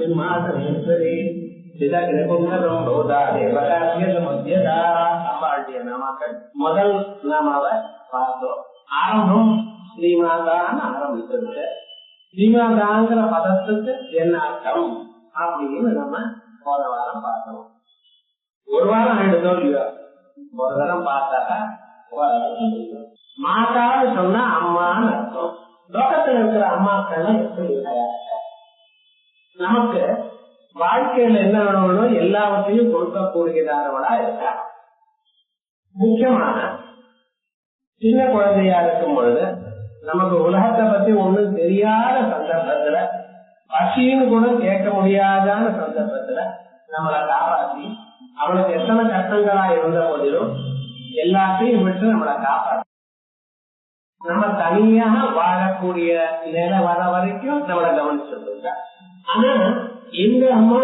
சிம்மாசனேஸ்வரி சிதகிரகுண்டரம் ரோதா தேவகாரியதமத்யதா. அம்பாளுடைய நாமாக்கள் முதல் நாமாவை பார்த்தோம். ஆரம்பம் ஸ்ரீமாதான்னு ஆரம்பிச்சிருக்கு. ஸ்ரீமாதாங்கிற பதத்துக்கு என்ன அர்த்தம் அப்படின்னு நம்ம போன வாரம் பார்த்தோம். ஒரு வாரம் எடுத்தோம் இல்லையோ, ஒரு வாரம் பார்த்தாக்கா மாதான்னு சொன்னா அம்மான்னு அர்த்தம். லோகத்துல இருக்கிற அம்மாக்கள் எப்படி நமக்கு வாழ்க்கையில என்ன வேணும் எல்லாவற்றையும் கொடுக்கக்கூடியதானவளா இருக்கா. முக்கியமான சின்ன குழந்தையா இருக்கும் பொழுது நமக்கு உலகத்தை பத்தி ஒண்ணும் தெரியாத சந்தர்ப்பத்துல, பசின்னு கூட கேட்க முடியாதான சந்தர்ப்பத்துல நம்மளை காப்பாற்றி, அவளுக்கு எத்தனை கஷ்டங்களா இருந்த போதிலும் எல்லாத்தையும் விட்டு நம்மளை காப்பாற்றி நம்ம தனியாக வாழக்கூடிய நிலை வர வரைக்கும் நம்மளை கவனிச்சிருக்கா. ஆனா இந்த அம்மா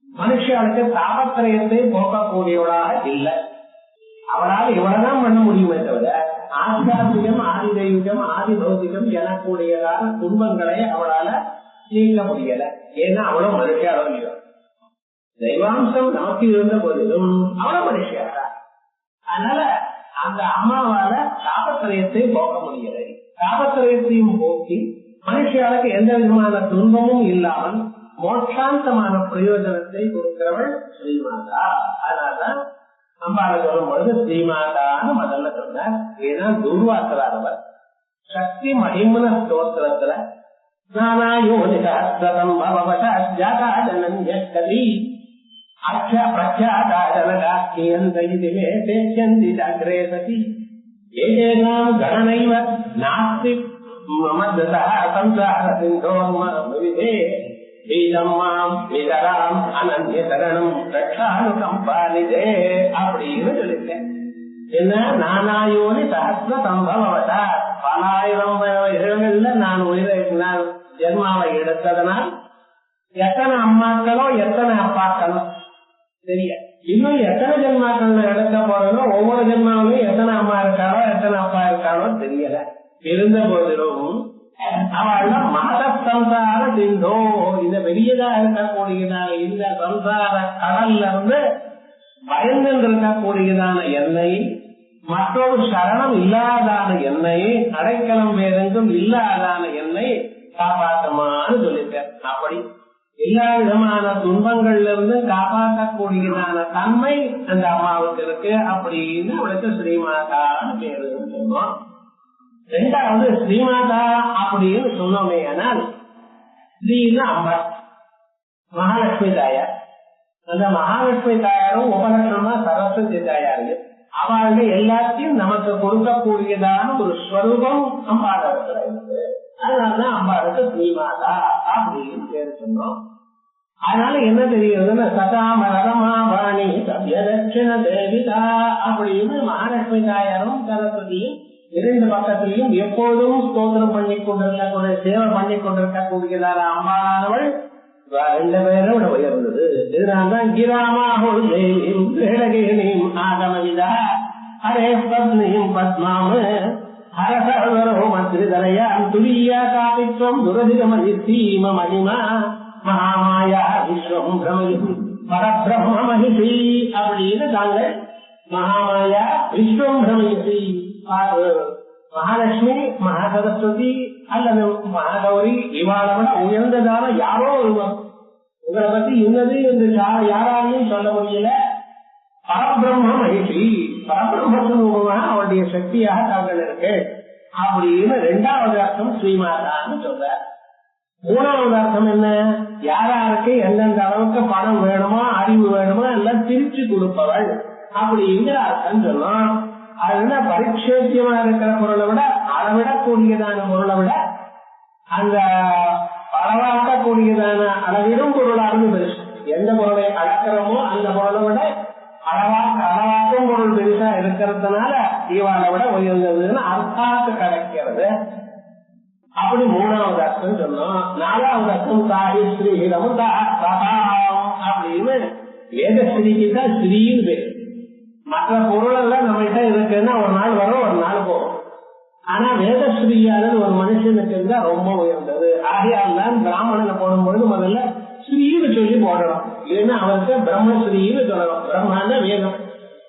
மனுஷனுக்கு தாபத்திரயத்தை போக்கக்கூடியவளாக இல்லை. அவளால் இவ்வளவுதான் பண்ண முடியுமே தவிர ஆத்தியாத்மிகம், ஆதி தெய்வீகம், ஆதி பௌதிகம் எனக்கூடியதான துன்பங்களை அவளால நீக்க முடியல. ஏன்னா அவளும் மனுஷியாலும் இல்லை. தெய்வாம்சம் நமக்கு இருந்த போதிலும் அவளும் மனுஷியாரா. அதனால அந்த அம்மாவால தாபத்திரயத்தை போக்க முடியலை. தாபத்திரயத்தையும் போக்கி மனுஷியாளுக்கு எந்த விதமான துன்பமும் இல்லாமல் மோட்சாந்தமான பிரயோஜனத்தை கொடுக்கிறவள் ஸ்ரீமாதா. அதனாலதான் அம்பாளை சொல்லும் பொழுது ஸ்ரீமாதான்னு முதல்ல சொன்னார். ஏன்னா துர்வாசரானவர் சக்தி மகிமன ஸ்தோத்திரத்துல கணனைவ நாஸ்தி சம்சார சிந்தோர்மவிதே அப்படின்னு சொல்லிட்டேன். என்ன நானாயோனி சஹஸ்ர சம்பவத்தா, பலாயிரம் இடங்கள்ல நான் ஜென்மாவை எடுத்ததனால் எத்தனை அம்மாக்களோ எத்தனை அப்பாக்களோ தெரிய, இன்னும் எத்தனை ஜென்மாக்கள் எடுக்க போறதோ ஒவ்வொரு ஜென்மாவிலும் எத்தனை அம்மா இருக்காளோ எத்தனை அப்பா இருக்காளோ தெரியல. இருந்த போதிலும் அவள் மத சம்சார சிந்தோ, இந்த பெரியதா இருக்கக்கூடியதான இந்த சம்சார கடல்ல இருந்து பயந்து இருக்கக்கூடியதான எண்ணெய், மற்றொரு சரணம் இல்லாதான எண்ணெய், அடைக்கலம் வேறெங்கும் இல்லாதான எண்ணெய் காப்பாற்றமான்னு சொல்லிட்டேன். அப்படி எல்லா விதமான துன்பங்கள்ல இருந்து காப்பாற்றக்கூடியதான தன்மை அந்த அம்மாவுக்கு இருக்கு. அப்படின்னு அவளுக்கு ஸ்ரீமாதான்னு பேரு சொன்னோம். ரெண்டாவது ஸ்ரீமாதா அப்படின்னு சொன்னோமே, ஆனால் ஸ்ரீன்னு அம்மா மகாலட்சுமி தாயார். அந்த மகாலட்சுமி தாயாரும் உபலட்சணமா சரஸ்வதி தாயாரு. அவளுக்கு எல்லாத்தையும் நமக்கு கொடுக்கக்கூடியதான ஒரு ஸ்வரூபம் அம்பாளுக்கு இருக்கு. அதனாலதான் அம்பாளுக்கு ஸ்ரீமாதா அப்படின்னு பேரு சொன்னோம். அதனால என்ன தெரியுதுன்னா சதாமரமா வாணி சத்யதட்சிண தேவிதா அப்படின்னு மகாலட்சுமி தாயாரும் சரஸ்வதியும் இரண்டு பக்கத்திலையும் எப்போதும் ஸ்தோத்திரம் பண்ணி கொண்டிருக்கக்கூடிய, சேவை பண்ணி கொண்டிருக்கக்கூடியதான அம்மானவள் ரெண்டு பேரும் உயர்ந்தது. இதனால்தான் கிராமாவும் ஆகமவிதா ஹரே பத்னியும் பத்மாமு ஹரசரோ மந்திரிதரையாம் துரியா காவித்வம் துரதிகமதி சீம மகிமா மகாமாயா விஸ்வம் பிரமயும் பரபிரம்ம மகிஷி அப்படின்னு தாங்கள் மகாமாயா விஸ்வம் பிரமயிசி மகாலட்சுமி, மகாசரஸ்வதி அல்லது மகாகௌரி இவாளோட உயர்ந்ததான யாரோ ஒருவர். உங்களை பத்தி இன்னது என்று யாராலையும் சொல்ல முடியல. பரபிரம்ம மகிழ்ச்சி, பரபிரம்ம அவருடைய சக்தியாக தாங்கள் இருக்கு அப்படின்னு ரெண்டாவது அர்த்தம் ஸ்ரீமாதான்னு சொல்ற. மூணாவது அர்த்தம் என்ன, யாராருக்கு எந்தெந்த அளவுக்கு பணம் வேணுமோ அறிவு வேணுமோ எல்லாம் பிரிச்சு கொடுப்பவள் அப்படிங்கிற அர்த்தம் சொன்னோம். அதுனா பரிட்சேத்தியமா இருக்கிற பொருளை விட அளவிடக்கூடியதான பொருளை விட அந்த அளவாக்கக்கூடியதான அளவிடும் பொருளாக பெருசு. எந்த பொருளை அளக்கிறோமோ அந்த பொருளை விட அளவாக்கும் பொருள் பெருசா இருக்கிறதுனால இவாளை விட உயர்ந்ததுன்னு அர்த்தாத்து கிடைக்கிறது. அப்படி மூணாவது அர்த்தம் சொன்னோம். நாலாவது அர்த்தம் தாய் ஸ்ரீஹிதமும் அப்படின்னு வேதஸ்ரீக்கு தான் ஸ்ரீன்னு பேரு. மற்ற பொருள் எல்லாம் நம்மகிட்ட இருக்குன்னா ஒரு நாள் வரும், ஒரு நாள் போகும். ஆனா வேதஸ்ரீயானது ஒரு மனுஷனுக்கு இருந்தா ரொம்ப உயர்ந்தது. ஆகையால் தான் பிராமணனை போடும்பொழுது முதல்ல ஸ்ரீன்னு சொல்லி போடணும். இல்லைன்னா அவருக்கு பிரம்மஸ்ரீன்னு சொல்லணும். பிரம்மான வேதம்,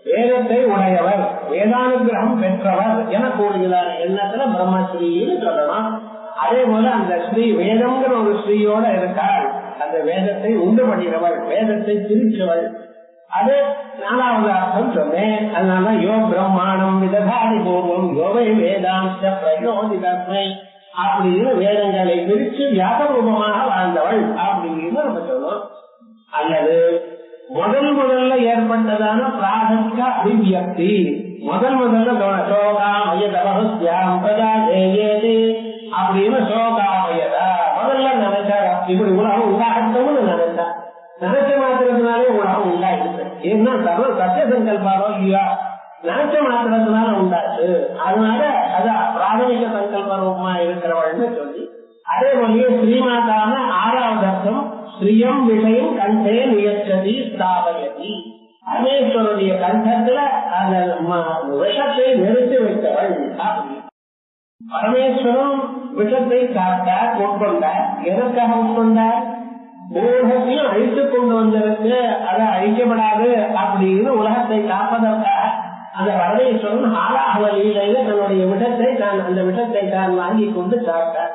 வேதத்தை உடையவர், வேதானுகிரகம் பெற்றவர் என கூறுகிறார் எண்ணத்துல பிரம்மஸ்ரீன்னு சொல்லணும். அதே போல அந்த ஸ்ரீ வேதம்ங்கிற ஒரு ஸ்ரீயோட இருக்காள். அந்த வேதத்தை உண்டு பண்ணுகிறவள், வேதத்தை பிரிச்சவள். அது 4வது அர்த்தம் சொன்னேன். அதனால யோ பிரம்மாணம் விததாதி பூர்வம் யோவை வேதாந்த பிரயோஜிதமை அப்படின்னு வேதங்களை பிரிச்சு வியாபரூபமாக வாழ்ந்தவள் அப்படின்னு நம்ம சொல்லணும். அல்லது முதல்ல ஏற்பட்டதான பிராதமிக அபிவியக்தி, முதல்ல அப்படின்னு சோகாமயதா முதல்ல நினைச்சாரா, இப்படி உலகம் உண்டாகட்டும்னு நினைச்சா. நினைச்ச மாத்திரத்தினாலே உலகம் உண்டாயிடுச்சு. ஏன்னா சர்வ சத்திய சங்கல்பாரோ இல்லையா, நினைச்ச மாத்திரத்தினால உண்டாச்சு. அதனால அது பிராதமிக சங்கல்ப ரூபமா இருக்கிறவள்னு சொல்லி, அதே போலயே ஸ்ரீமாதான 6வது அர்த்தம் ஸ்ரீயம் விஷயம் கண்டே நியச்சதி ஸ்தாபயதி, பரமேஸ்வருடைய கண்டத்துல அந்த விஷத்தை நிறுத்தி வைத்தவள். பரமேஸ்வரன் விஷத்தை சாப்பிட்டார், உட்கொண்டார். எதற்காக உட்கொண்டார்? உலகத்தையும் அழித்துக் கொண்டு வந்திருக்கு, அதை அழிக்கப்படாது அப்படின்னு உலகத்தை காப்பதற்காக அந்த பரமேஸ்வரன் ஆளாக லீலையில தன்னுடைய விஷத்தை அந்த விஷத்தை தான் வாங்கி கொண்டு சாப்பிட்டார்.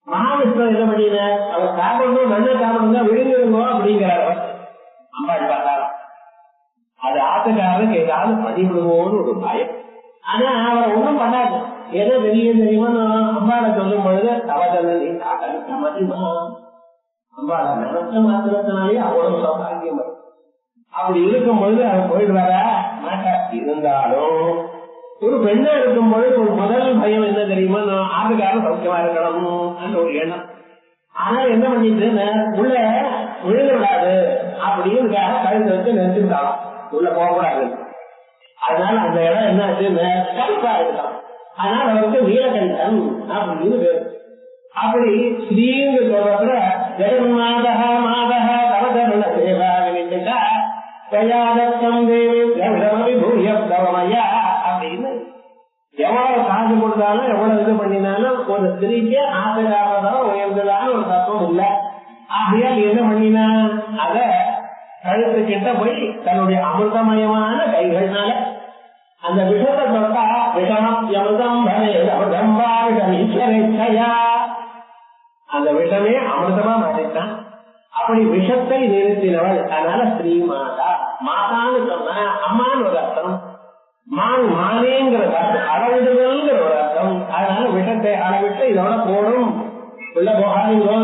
மகாவிஷ்ணு என்ன பண்ணினார்? அவர் சாப்பிடணும், நல்ல சாப்பிடணும், விழுந்துருங்கோ அப்படிங்கிறார். அம்பாள் பார்த்தாராம். அது ஆத்துக்காரருக்கு ஏதாவது பண்ணிவிடுவோன்னு ஒரு பயம். ஆனா அவர் ஒண்ணும் பண்ணாது. ஏதோ வெளியே தெரியுமா அம்பாளை சொல்லும் பொழுது தவதனி காக்கலுக்கு மதிமா, அம்பாளை நினைச்ச மாத்திரத்தினாலே அவ்வளவு சௌபாகியம். அப்படி இருக்கும் பொழுது அவர் போயிட்டு வர மாட்டார். இருந்தாலும் ஒரு பெண்ணா இருக்கும் பொழுது ஒரு முதல் பயம் என்ன தெரியுமா, ஆத்துக்காரன் சௌக்கியமா இருக்கணும் அந்த ஒரு எண்ணம். ஆனா என்ன பண்ணிட்டு உள்ள விழுந்து விடாது அப்படின்னு கழுத்து வச்சு நிறுத்திவிட்டாலும் உள்ள போகக்கூடாது. அதனால அந்த இடம் என்ன ஆச்சு, கருப்பா இருக்கலாம். அதனால அவருக்கு நீலகண்டன் அப்படின்னு பேரு. அப்படி ஸ்ரீங்க சொல்ற ஜெகன்மாதக மாதக தவதருண சேவா வினிட்டுக்கா தயாதத்தம் தேவி பூயப்தவமையா அப்படின்னு எவ்வளவு காசு கொடுத்தாலும் எவ்வளவு இது பண்ணினாலும் ஒரு ஸ்திரீக்கு ஆசையாவதான் உயர்ந்ததான ஒரு தத்துவம் இல்லை. ஆகையால் என்ன பண்ணினா அத கழுத்து கிட்ட போய் தன்னுடைய அமிர்தமயமான கைகள்னால அந்த விஷத்தை தொட்டா விஷமம் அந்த விஷமே அமிர்தமா மாறிட்டான். அப்படி விஷத்தை நிறுத்தினவள். அதனால ஸ்ரீ மாதா, மாதான்னு சொன்னா அம்மான்னு ஒரு அர்த்தம், மானேங்கிற அர்த்தம், அளவிடுதல்ங்கிற ஒரு அர்த்தம். அதனால விஷத்தை அளவிட்டு இதோட போடும் உள்ள போகாதீங்களோ.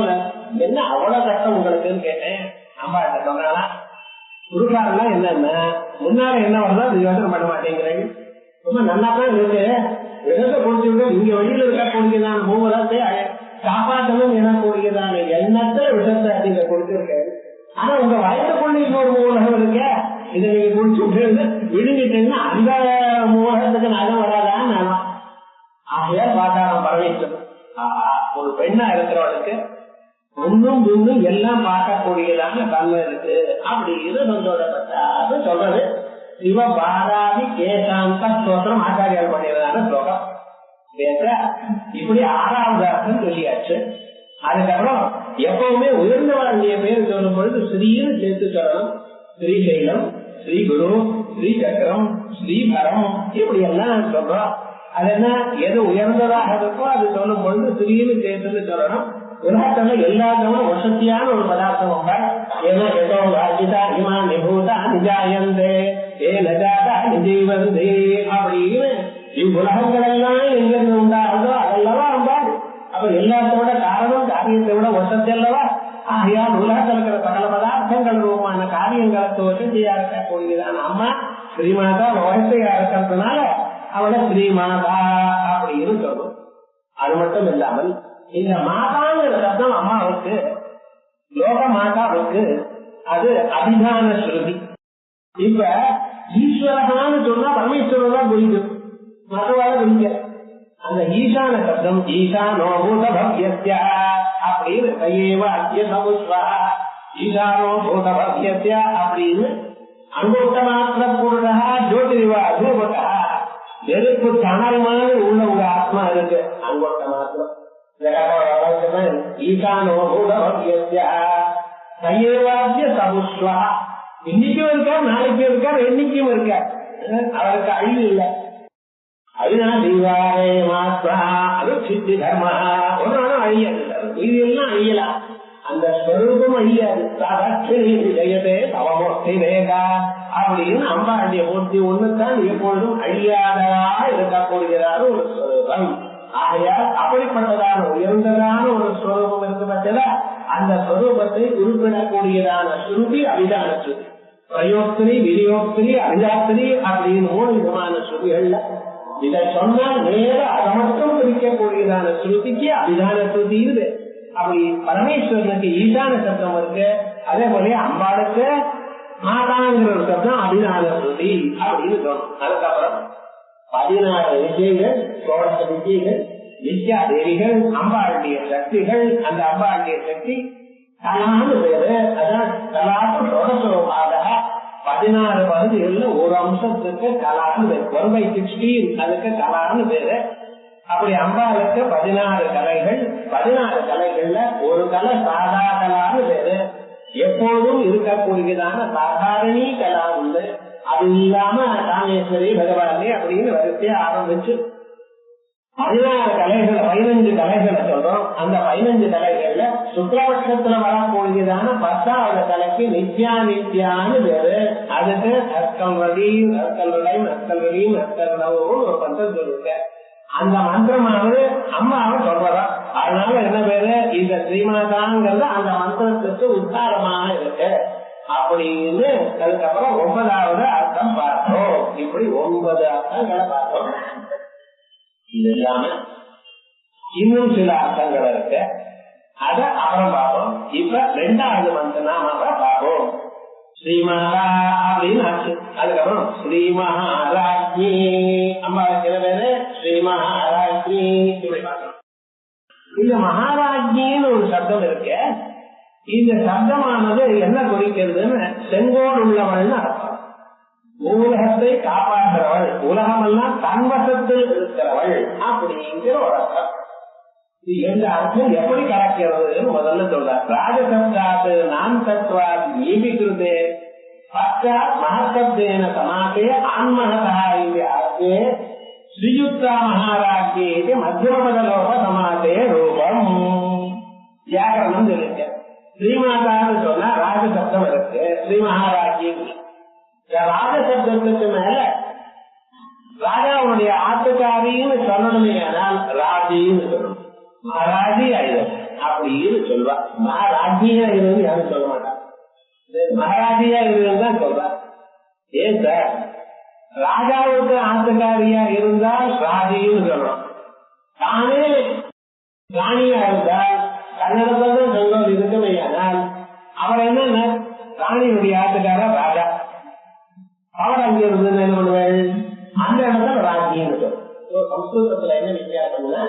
என்ன அவ்வளவு கஷ்டம் உங்களுக்குன்னு கேட்டேன். அம்மா என்ன சொன்னாலா, குருகாரெல்லாம் என்னன்னா முன்னால என்ன வருதோ அது யோசனை பண்ண மாட்டேங்கிறேன். ரொம்ப நல்லாதான் இருக்கு. விஷத்தை குடிச்சுட்டு இங்க வெளியில இருக்க கூடியதான மூவரத்தை காப்பாற்றணும் என கூடியதான எண்ணத்துல விஷத்தை நீங்க கொடுத்திருக்கேன். ஆனா உங்க வயசுக்குள்ள இன்னொரு மூலகம் இருக்க, இதை நீங்க குடிச்சுட்டு விழுங்கிட்டீங்கன்னா அந்த மூலகத்துக்கு நகம் வராதான்னு நானும் ஆகையா பார்க்கலாம். பரமேஸ்வரன் ஒரு பெண்ணா இருக்கிறவளுக்கு ஒன்னும் ஒன்னும் எல்லாம் பார்க்கக்கூடியதான தன்மை இருக்கு அப்படின்னு சொல்லப்பட்ட சொல்றது சிவ பாராதி கேசாந்த ஸ்தோத்திரம் ஆச்சாரியால் பண்ணியதான ஸ்லோகம். இப்படி 6வது அர்த்தம் சொல்லியாச்சு. அதுக்கப்புறம் எப்பவுமே உயர்ந்தவருடைய பேர் சொல்லும் பொழுது ஸ்ரீன்னு சேர்த்து சொல்லணும். ஸ்ரீசைலம், ஸ்ரீ குரு, ஸ்ரீ சக்கரம், ஸ்ரீபரம் இப்படி எல்லாம் சொல்றோம். அது என்ன, எது உயர்ந்ததாக இருக்கோ அது சொல்லும் பொழுது ஸ்ரீன்னு சேர்த்துன்னு சொல்லணும். உலகத்துல எல்லாத்தோட வசதியான ஒரு பதார்த்தம் உண்டா, ஏதோ எதோ வாஜிதா இமா நிபூதா நிஜாயந்தே ஏ நஜாதா நிஜீவந்தே அப்படின்னு இவ்வுலகங்கள் எல்லாம் எங்கிருந்து உண்டாகுதோ அதெல்லவா அம்பாள். அப்ப எல்லாத்தோட காரணம் காரியத்தை விட வசதி அல்லவா. ஆகையால் உலகத்தில் இருக்கிற சகல பதார்த்தங்கள் ரூபமான காரியங்களுக்கு வசதியா இருக்கக்கூடியதான அம்மா ஸ்ரீமாதா வசதியா இருக்கிறதுனால அவளை ஸ்ரீமாதா அப்படின்னு சொல்லும். அது மட்டும் இல்லாமல் இந்த மாதாங்கிற சப்தம் அம்மாவுக்கு, லோக மாதாவுக்கு அது அபிதான ஸ்ருதி. இப்ப ஈஸ்வரகான்னு சொன்னா பரமேஸ்வரன் தான் குறிக்கும், மற்றவாத குறிக்க. அந்த ஈசான சப்தம் ஈசானோ பூத பவ்யஸ்ய அப்படின்னு கையேவ அத்திய சமுஸ்வா ஈசானோ பூத பவ்யஸ்ய அப்படின்னு அங்கோட்ட மாத்திர பூர்ணா ஜோதிரிவா அசூபகா நெருப்பு தணல் மாதிரி உள்ள உங்க ஆத்மா இருக்கு. அங்கோட்ட மாத்திரம் ஈசானோ கையேவாத்திய சமுஷ்வா, இன்னைக்கும் இருக்கார், நாளைக்கும் இருக்கார், என்னைக்கும் இருக்கார், அவருக்கு அழிவு இல்லை. அதுதான் தீவாரே மாத்ரா அது சித்தி தர்மா, ஒரு நாளும் அழியாது, இது எல்லாம் அழியலாம், அந்த ஸ்வரூபம் அழியாது. ஜெயதே தவமூர்த்தி வேகா அப்படின்னு அம்பாண்டிய மூர்த்தி ஒண்ணுதான் எப்பொழுதும் அழியாததா இருக்கக்கூடியதான ஒரு ஸ்வரூபம். ஆகையால் அப்படிப்பட்டதான உயர்ந்ததான ஒரு ஸ்வரூபம் இருக்கு பார்த்தா, அந்த ஸ்வரூபத்தை உருப்பிடக்கூடியதான ஸ்ருதி அபிதான ஸ்ருதி, பிரயோக்திரி, விநியோக்திரி, அபிதாத்திரி அப்படின்னு 3 விதமான ஸ்ருதிகள்ல இதை சொன்னால் நேர அதை மட்டும் பிரிக்கக்கூடியதான ஸ்ருதிக்கு அபிதான ஸ்ருதி இது. அப்படி பரமேஸ்வரனுக்கு ஈசான சப்தம் இருக்கு, அதே போல அம்பாளுக்கு மாதாங்கிற ஒரு சப்தம் அபிதான ஸ்ருதி அப்படின்னு சொல்லணும். அதுக்கப்புறம் 16 விஜய்கள், 16 விஜய்கள், வித்யா தேவிகள், அம்பாளுடைய சக்திகள். அந்த அம்பாளுடைய சக்தி கலான்னு பேரு. அதான் கலாக்கு சோடசோபாக 16 பகுதிகள்ல ஒரு அம்சத்துக்கு கலான்னு பேரு. 1/16 அதுக்கு கலான்னு பேரு. அப்படி அம்பாளுக்கு 16 கலைகள். 16 கலைகள்ல ஒரு கலை சாதா கலான்னு பேரு. எப்போதும் இருக்கக்கூடியதான சாதாரணி கலா உண்டு. அது இல்லாம காமேஸ்வரி, பகவானே அப்படின்னு வரிசையா ஆரம்பிச்சு 16 கலைகளை 15 கலைகளை சொல்றோம். அந்த 15 கலைகள்ல சுக்லபட்சத்துல வரக்கூடியதான 10வது கலைக்கு நித்யா நித்யான்னு பேரு. அதுக்கு அற்கல்வடியும் அற்கல்வடையும் அற்கல்வடியும் அற்கல்வடவும் ஒரு மந்திரம் சொல்லிருக்க. அந்த மந்திரமானது அம்மாவை சொல்றதா, அதனால என்ன பேரு, இந்த ஸ்ரீமாதாங்கிறது அந்த மந்திரத்துக்கு உத்தாரமாக இருக்கு அப்படின்னு. அதுக்கப்புறம் 9வது அர்த்தம் பார்த்தோம். இப்படி 9 அர்த்தங்களை பார்த்தோம். இது இல்லாம இன்னும் சில அர்த்தங்கள் இருக்கு, அத அப்புறம் பார்ப்போம். இப்ப 2வது மந்திர நாம பார்ப்போம். ஸ்ரீமாதா அப்படின்னு ஆச்சு. அதுக்கப்புறம் ஸ்ரீமஹாராஜ்ஞி, அம்மா இருக்கிற பேரு ஸ்ரீமஹாராஜ்ஞி. இப்படி பார்க்கணும். இந்த மகாராஜ்ஞின்னு ஒரு சப்தம் இருக்கு. இந்த சப்தமானது என்ன குறிக்கிறதுன்னு, செங்கோல் உள்ளவள்னு அர்த்தம். உலகத்தை காப்பாற்றுறவள், உலகமெல்லாம் தன்வசத்தில் இருக்கிறவள் அப்படிங்கிற ஒரு அர்த்தம். இது எந்த அர்த்தம் எப்படி கலக்கிறதுன்னு முதல்ல சொல்றார். ராஜசப்தாத்து நான் தத்வா ஈபிக்கிருதே பச்சாத் மகசப்தேன சமாசே ஆன்மகதா ஆர்த்தே ஸ்ரீயுக்தா மகாராஜ்யே மத்தியமபதலோக சமாசே ரூபம். வியாக்கரணம் சொல்லிருக்க. ஸ்ரீமாதான்னு சொன்னா ராஜசப்தம் இருக்கு, ஸ்ரீ மகாராஜ்யே. ராஜசப்தத்துக்கு மேல ராஜாவுடைய ஆத்துக்காரின்னு சொல்லணுமே, ஆனால் ராஜின்னு சொல்லணும். மகாராஜி ஆயுதம் அப்படின்னு சொல்வா. மகாராஜியா இருந்து யாரும் சொல்ல மாட்டான், மகாராஜியா இருந்துதான் சொல்றா. ஏன் சார், ராஜாவுக்கு ஆத்துக்காரியா இருந்தால் ராஜின்னு சொல்லணும். தானே ராணியா இருந்தால் கன்னடத்தான் சொல்வது இருக்குமே, ஆனால் அவர் என்ன ராணியுடைய ஆத்துக்காரர் ராஜா. அவர் அங்க இருந்து என்ன பண்ணுவாள், அந்த இடத்துல ராஜின்னு சொல்லும். சம்ஸ்கிருதத்துல என்ன வித்தியாசம்னா,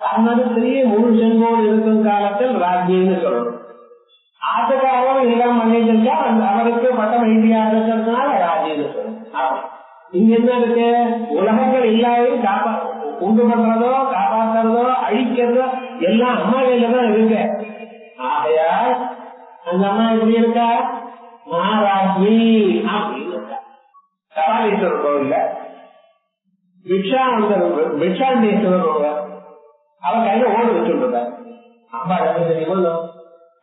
கன்னடத்திலேயே முழு செங்கோடு இருக்கும் காலத்தில் ராஜ்யின்னு சொல்லணும். ஆட்டுக்காரரும் எல்லாம் பண்ணிட்டு அவருக்கு பட்டம் எழுதியாக இருக்கிறதுனால ராஜ்யின்னு சொல்லணும். இங்க என்ன இருக்கு, உலகங்கள் எல்லாரையும் உண்டு பண்றதோ காப்பாற்றுறதோ அழிக்கிறதோ எல்லாம் அம்மா கையில தான் இருக்கு. ஆகையால் அந்த அம்மா எப்படி இருக்கா, மகாராஜி அப்படின்னு இருக்கா. கபாலீஸ்வரர் கோவில்ல பிக்ஷாண்டேஸ்வரர் ஒருவர், அவன் கையில ஓடு வச்சுருந்தார். அம்மா என்ன தெரியுமோ,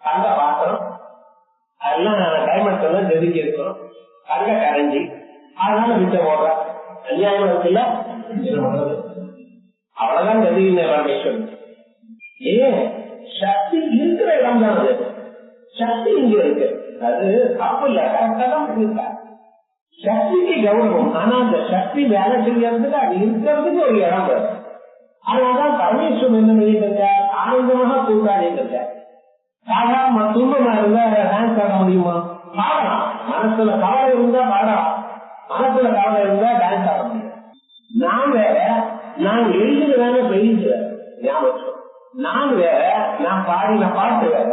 தங்க பாத்திரம் அதெல்லாம் டைமண்ட் எல்லாம் செதுக்கி இருக்கணும், தங்க கரைஞ்சி, அதனால விட்ட ஓடுற அநியாயம் இருக்குல்ல. அவ்வளவுதான் செதுக்கின ராமேஸ்வரன். ஏன் சக்தி இருக்கிற இடம் தான் அது, சக்தி இங்க இருக்கு, அது தப்பு இல்ல, கரெக்டா தான் பண்ணிருக்காரு. சக்திக்கு கௌரவம், ஆனா அந்த சக்தி வேலை செய்யறதுக்கு அது இருக்கிறதுக்கு ஒரு இடம் வரும். அதனாலதான் பரமேஸ்வரன் என்ன பண்ணிருக்கார், ஆனந்தமாக கூட்டாடி இருக்கார். சாதாரண துன்பமா இருந்தா டான்ஸ் ஆட முடியுமா, பாடலாம். மனசுல கவலை இருந்தா பாடலாம், மனசுல கவலை இருந்தா டான்ஸ் ஆட முடியும். நான் வேற, நான் எழுதுறதான பெய்யுற ஞாபகம், நான் வேற, நான் பாடின பாட்டு வேற,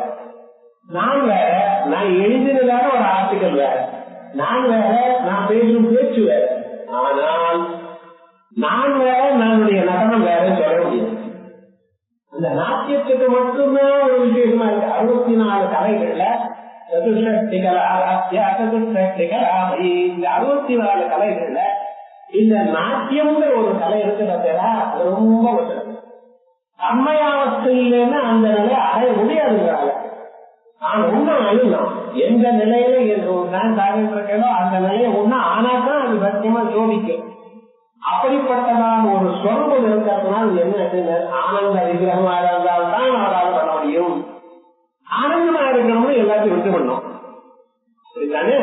நான் வேற, நான் எழுதினதான ஒரு ஆர்டிக்கல் வேற, நான் வேற, நான் பேசும் பேச்சு வேற. ஆனால் நான் வேற, நம்முடைய நடனம் வேற சொல்ல முடியாது. அந்த நாட்டியத்துக்கு மட்டும்தான் ஒரு விசேஷமா இருக்கு. 64 கலைகள்ல இந்த 64 கலைகள்ல இந்த நாட்டியம்ங்கிற ஒரு கலை இருக்கு பார்த்தா அது ரொம்ப அம்மையாவஸ்தையிலேன்னா அந்த நிலையை அடைய முடியாதுங்கிறாங்க. நான் ஒன்னும் அழியலாம் எந்த நிலையில நான் சாதிட்டு இருக்கேனோ அந்த நிலையை ஒண்ணு ஆனாதான் அது சத்தியமா சோதிக்கும். அப்படிப்பட்டதான் ஒரு சொர்க்கம் இருக்கிறதுனால என்ன ஆனந்த விக்கிரகமா இருந்தால்தான் அவரால் பண்ண முடியும். ஆனந்தமா இருக்கணும்னு எல்லாத்தையும் விட்டு பண்ணோம். சரிதானே?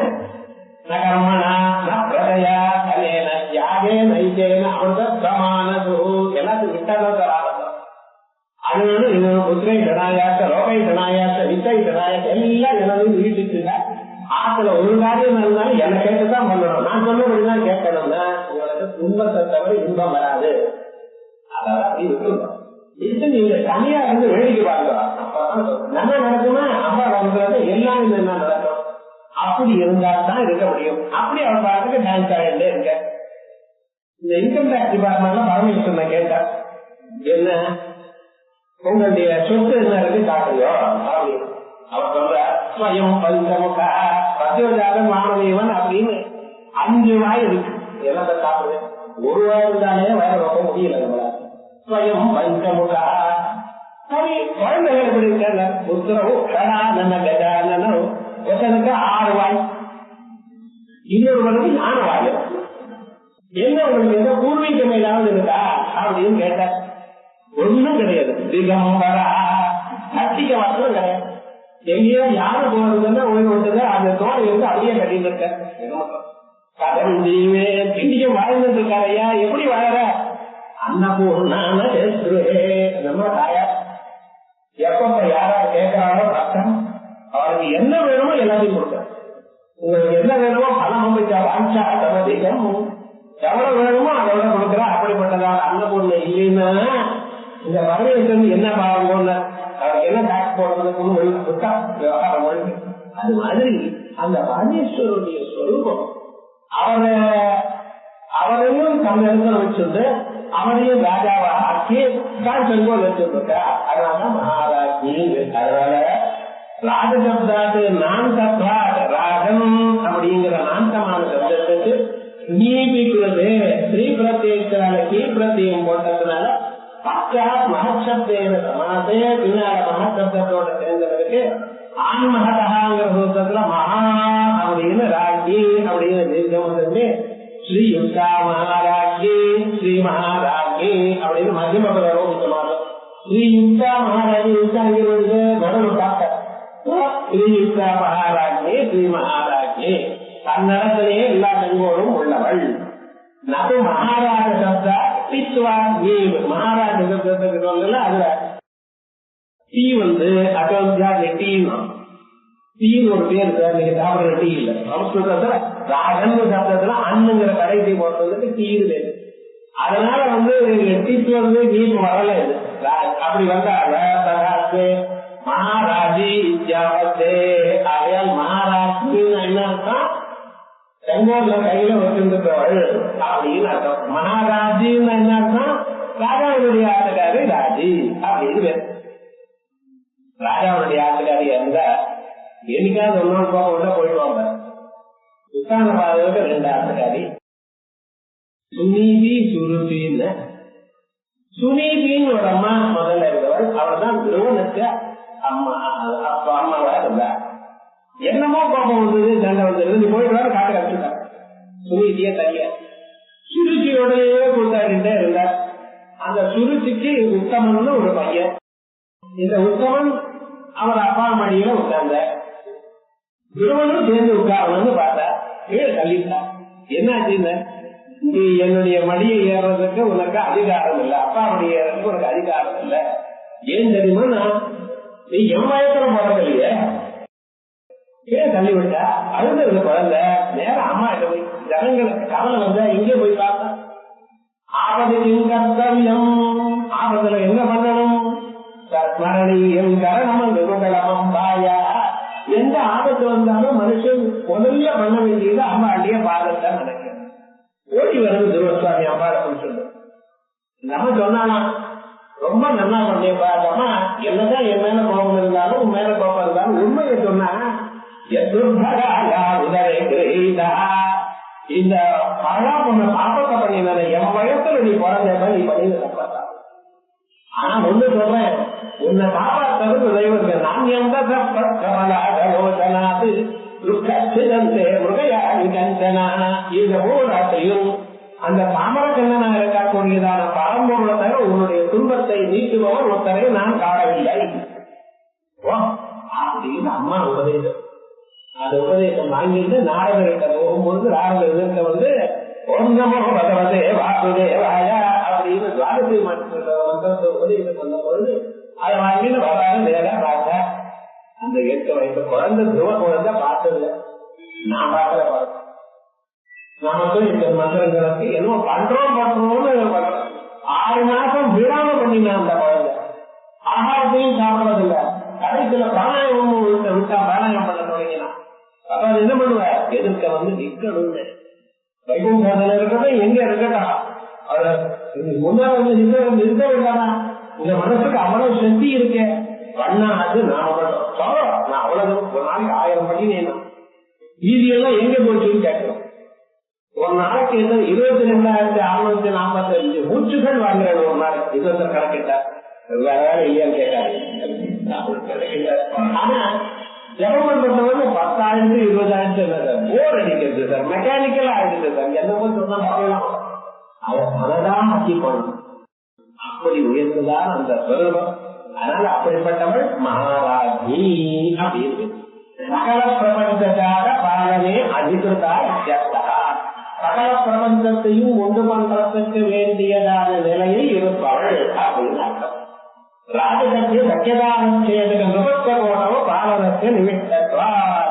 நகர்மனா பிரதயா கலேன யாகே நைகேன அமிர்தமானது எல்லாத்தையும் விட்டாதான் ஆனந்தம். அதனால புத்திரை ஜனாயாச ரோகை ஜனாயாச வித்தை ஜனாயாச எல்லாம் எல்லாத்தையும் வீட்டுக்கு ஆத்துல ஒரு காரியம் இருந்தாலும் என்ன கேட்டுதான் பண்ணணும். நான் சொன்னபடிதான் கேட்கணும்னா உங்களுக்கு துன்பத்தை தவிர இன்பம் வராது. அதான் அப்படி விட்டுருந்தோம். இது நீங்க தனியா இருந்து வேடிக்கை பார்க்கலாம். நல்லா நடக்குமா அப்பா நடக்கிறது எல்லாம் என்ன நடக்கும். அப்படி இருந்தா தான் இருக்க முடியும். அப்படி அவர் பார்த்துக்கு டான்ஸ் ஆகிட்டே இருக்க. இந்த இன்கம் டாக்ஸ் டிபார்ட்மெண்ட்ல பரமேஸ்வரன் கேட்டார், என்ன உங்களுடைய சொத்து என்ன இருக்கு காட்டுறியோ அப்படின்னு. அவர் சொல்ற ஸ்வயம் பஞ்சமுக பசுவஜாத மாணவியவன் அப்படின்னு 5 வாய் இருக்கு. எல்லாத்த சாப்பிடுது ஒரு வாய் இருந்தாலே வர ரொம்ப முடியல நம்மள. ஸ்வயம் பஞ்சமுக சரி குழந்தைகள் எப்படி இருக்க புத்திரவு கடானன கஜானனோ ஒருத்தனுக்கு 6 வாய், இன்னொருவனுக்கு 4 வாய். என்ன உங்களுக்கு எந்த பூர்வீகம் ஏதாவது இருக்கா அப்படின்னு கேட்ட ஒண்ணும் கிடையாது. திகம்பரா கட்டிக்க வாசலும் கிடையாது. எங்கேயோ யாரு போறதுன்னா ஓய்வு விட்டுது அந்த தோலை வந்து அப்படியே கட்டிட்டு இருக்க. கிண்டியும் வாழ்ந்துட்டு இருக்காரையா எப்படி வாழற அன்னபூர்ணான நம்ம தாயா எப்ப யாரா கேட்கிறாரோ கஷ்டம் அவருக்கு என்ன வேணுமோ எல்லாத்தையும் கொடுக்க. உங்களுக்கு என்ன வேணுமோ பணம் வாஞ்சா அதிகம் எவ்வளவு வேணுமோ அதோட கொடுக்குற. அப்படிப்பட்டதால் அன்னபூர்ண இல்லைன்னா இந்த வரவேற்று என்ன பாருங்க அவருக்கு என்ன டாக்ஸ் போடுறதுக்கு விவகாரம் ஒழுங்கு. அது மாதிரி அந்த பரமேஸ்வருடைய சொரூபம் அவரையும் தன் இடத்துல வச்சிருந்து அவரையும் ராஜாவா ஆக்கி தான் செல்வோம் வச்சிருக்க. அதனாலதான் மகாராஜி. அதனால ராஜசப்தாது நான் சப்தா ராஜன் அப்படிங்கிற நாந்தமான சப்தத்துக்கு நீபிக்கிறது ஸ்ரீ பிரத்யேகத்தினால கீ பிரத்தியம் போட்டதுனால மகசப்தேன சமாசே பின்னால மகசப்தத்தோட சேர்ந்தவருக்கு ஆன்மகதகாங்கிற சூத்திரத்துல மகா அப்படின்னு ராஜி அப்படின்னு தீர்க்கம் வந்து ஸ்ரீ யுக்தா மகாராஜி ஸ்ரீ மகாராஜி அப்படின்னு மதிம பதம். ஸ்ரீ யுக்தா மகாராஜி யுக்தாங்கிறது நடுவு டாக்டர். ஸ்ரீ யுக்தா மகாராஜி ஸ்ரீ மகாராஜி தன்னடத்திலேயே எல்லா செங்கோடும் உள்ளவள். நடு மகாராஜ சப்தா மகாராஜ சப்தத்துக்கு அதுல டீ வந்து அகோத்தியா டீன்னு ஒரு பேர் சார். நீங்க சாப்பிடுற டீ இல்ல சமஸ்கிருதத்துல ராகன் சப்தத்துல அண்ணுங்கிற கடைசி போட்டதுக்கு டீன்னு பேரு. அதனால வந்து டீக்கு வந்து நீர் வரல. இது அப்படி வந்தாங்க மகாராஜி வித்யாவத்தே. ஆகையால் மகாராஜின்னு என்ன அர்த்தம் செங்கோல்ல கையில வச்சிருந்தவள் அப்படின்னு அர்த்தம். மகாராஜின்னு என்ன அர்த்தம் ராஜாவுடைய ஆட்டுக்காரி ராஜி அப்படின்னு பேர். ராஜாவுடைய ஆட்டுக்காரி இருந்தா என்னைக்காவது ஒன்னொரு போக போயிடுவாங்க. உத்தான பாதத்துக்கு 2 ஆட்டுக்காரி சுனீதி சுருபின்னு. சுனீதின்னு ஒரு அம்மா முதல்ல இருந்தவள். அவள் தான் துருவனுக்கு அம்மாவா இருந்தா. என்னமோ கோபம் வந்தது சண்டை வந்தது போயிட்டு காட்டு கற்றுட்டாங்க. சுருச்சிய தனியா சுருச்சியோடய கூட்டாடிட்டே இருந்தார். அந்த சுருச்சிக்கு உத்தமன் ஒரு பையன். இந்த உத்தமன் அவர் அப்பா மடியில உட்கார்ந்த துருவனும் சேர்ந்து உட்காரணும்னு பார்த்தா கீழே தள்ளிட்டார். என்னாச்சுன்னு நீ என்னுடைய மடியை ஏறுறதுக்கு உனக்கு அதிகாரம் இல்லை, அப்பா மடியை ஏறதுக்கு உனக்கு அதிகாரம் இல்லை. ஏன் தெரியுமா நீ என் வயசுல போறதில்லையே ஏன் தள்ளி விட்டா அழுது குழந்தை நேரம் அம்மா கிட்ட போய் ஜனங்களுக்கு கவலை வந்தா எங்கே போய் பார்த்தா ஆபத்தின் கர்த்தவியம். ஆபத்துல என்ன பண்ணணும் மரணியம் கரணம் விமகலமம் பாயா. எந்த ஆபத்து வந்தாலும் மனுஷன் முதல்ல பண்ண வேண்டியது அம்மாண்டிய பாதத்தை நடக்க ஓடி வருது துருவசுவாமி அம்பாவை சொல்லு. நம்ம சொன்னானா ரொம்ப நல்லா பண்ணிப்பாட்டமா, என்னதான் என் மேல கோபம் இருந்தாலும் உன் மேல கோபம் இருந்தாலும் உண்மையை சொன்னா இந்த பழா பொண்ணு பாப்பத்தை பண்ணினதை என் வயசுல நீ பிறந்த நீ பண்ணி தப்பா. ஆனா ஒண்ணு சொல்றேன், உன்னை காப்பாற்றுறது தெய்வத்தை நான் எந்த இந்த ஊராட்டையும் அந்த தாமரக்கண்ணனா இருக்கக்கூடியதான பரம்பொருளை தவிர உன்னுடைய துன்பத்தை நீக்குபவர் ஒருத்தரையும் நான் காணவில்லை அப்படின்னு அம்மா உபதேசம். அந்த உபதேசம் வாங்கிட்டு நாரதர்கிட்ட போகும்போது நாரதர்கிட்ட வந்து ஓம் நமோ பகவதே வாசுதேவாய அப்படின்னு துவாரசி மந்திரத்தை உபதேசம் பண்ண பொழுது அதை வாங்கிட்டு வராது வேற பார்த்தா அந்த 8 வயசு குழந்தை துருவ குழந்தை பார்த்தது நான் பார்க்கல. பார்த்தேன் நமக்கு இந்த மந்திரங்களுக்கு என்ன பண்றோம்னு 6 மாசம் விடாம பண்ணினா அந்த குழந்தை ஆகாரத்தையும் சாப்பிடறதில்ல. கடைசியில பிராணாயாமம் விட்டா பிராணாயாமம் பண்ண தொடங்கினா அப்ப என்ன பண்ணுவ எதிர்க்க வந்து நிக்கணும்னு வைகுண்டத்துல இருக்கிறத எங்க இருக்கட்டும் முன்னாள் வந்து நிற்க வேண்டாமா. இந்த மனசுக்கு அவ்வளவு சக்தி இருக்கேன் பண்ணா அது நாம சொல்றோம். நான் அவ்வளவு ஒரு நாளைக்கு 1000 பண்ணினேன். மீதியெல்லாம் எங்க போச்சுன்னு கேட்கிறோம். ஒரு நாளைக்கு 22,645 மூச்சுகள் வாங்குறேன் ஒரு நாளைக்கு. இது வந்து கணக்கிட்டா வேற வேற இல்லையான்னு கேட்டாரு. ஆனா ஜபம் பண்றது 10,000 20,000 போர் அடிக்கிறது சார், மெக்கானிக்கலா ஆயிடுது சார். என்ன சொன்னா அதை மனதான் ஆக்கி கொள்ளணும். அப்படி உயர்ந்ததான் அந்த சொருபம். அதனால அப்படிப்பட்டவள் மகாராஜி அப்படின்னு. சகல பிரபஞ்சத்தாக பாலனே அதிகிருதா. சகல பிரபஞ்சத்தையும் ஒன்று பண்றதுக்கு வேண்டியதான நிலையில் இருப்பவள் அப்படின்னு அர்த்தம். ராஜசத்திய சக்கியதானேதுக்கு நுகர்வோனவோ பாலனத்தை நிமித்தத்வார்.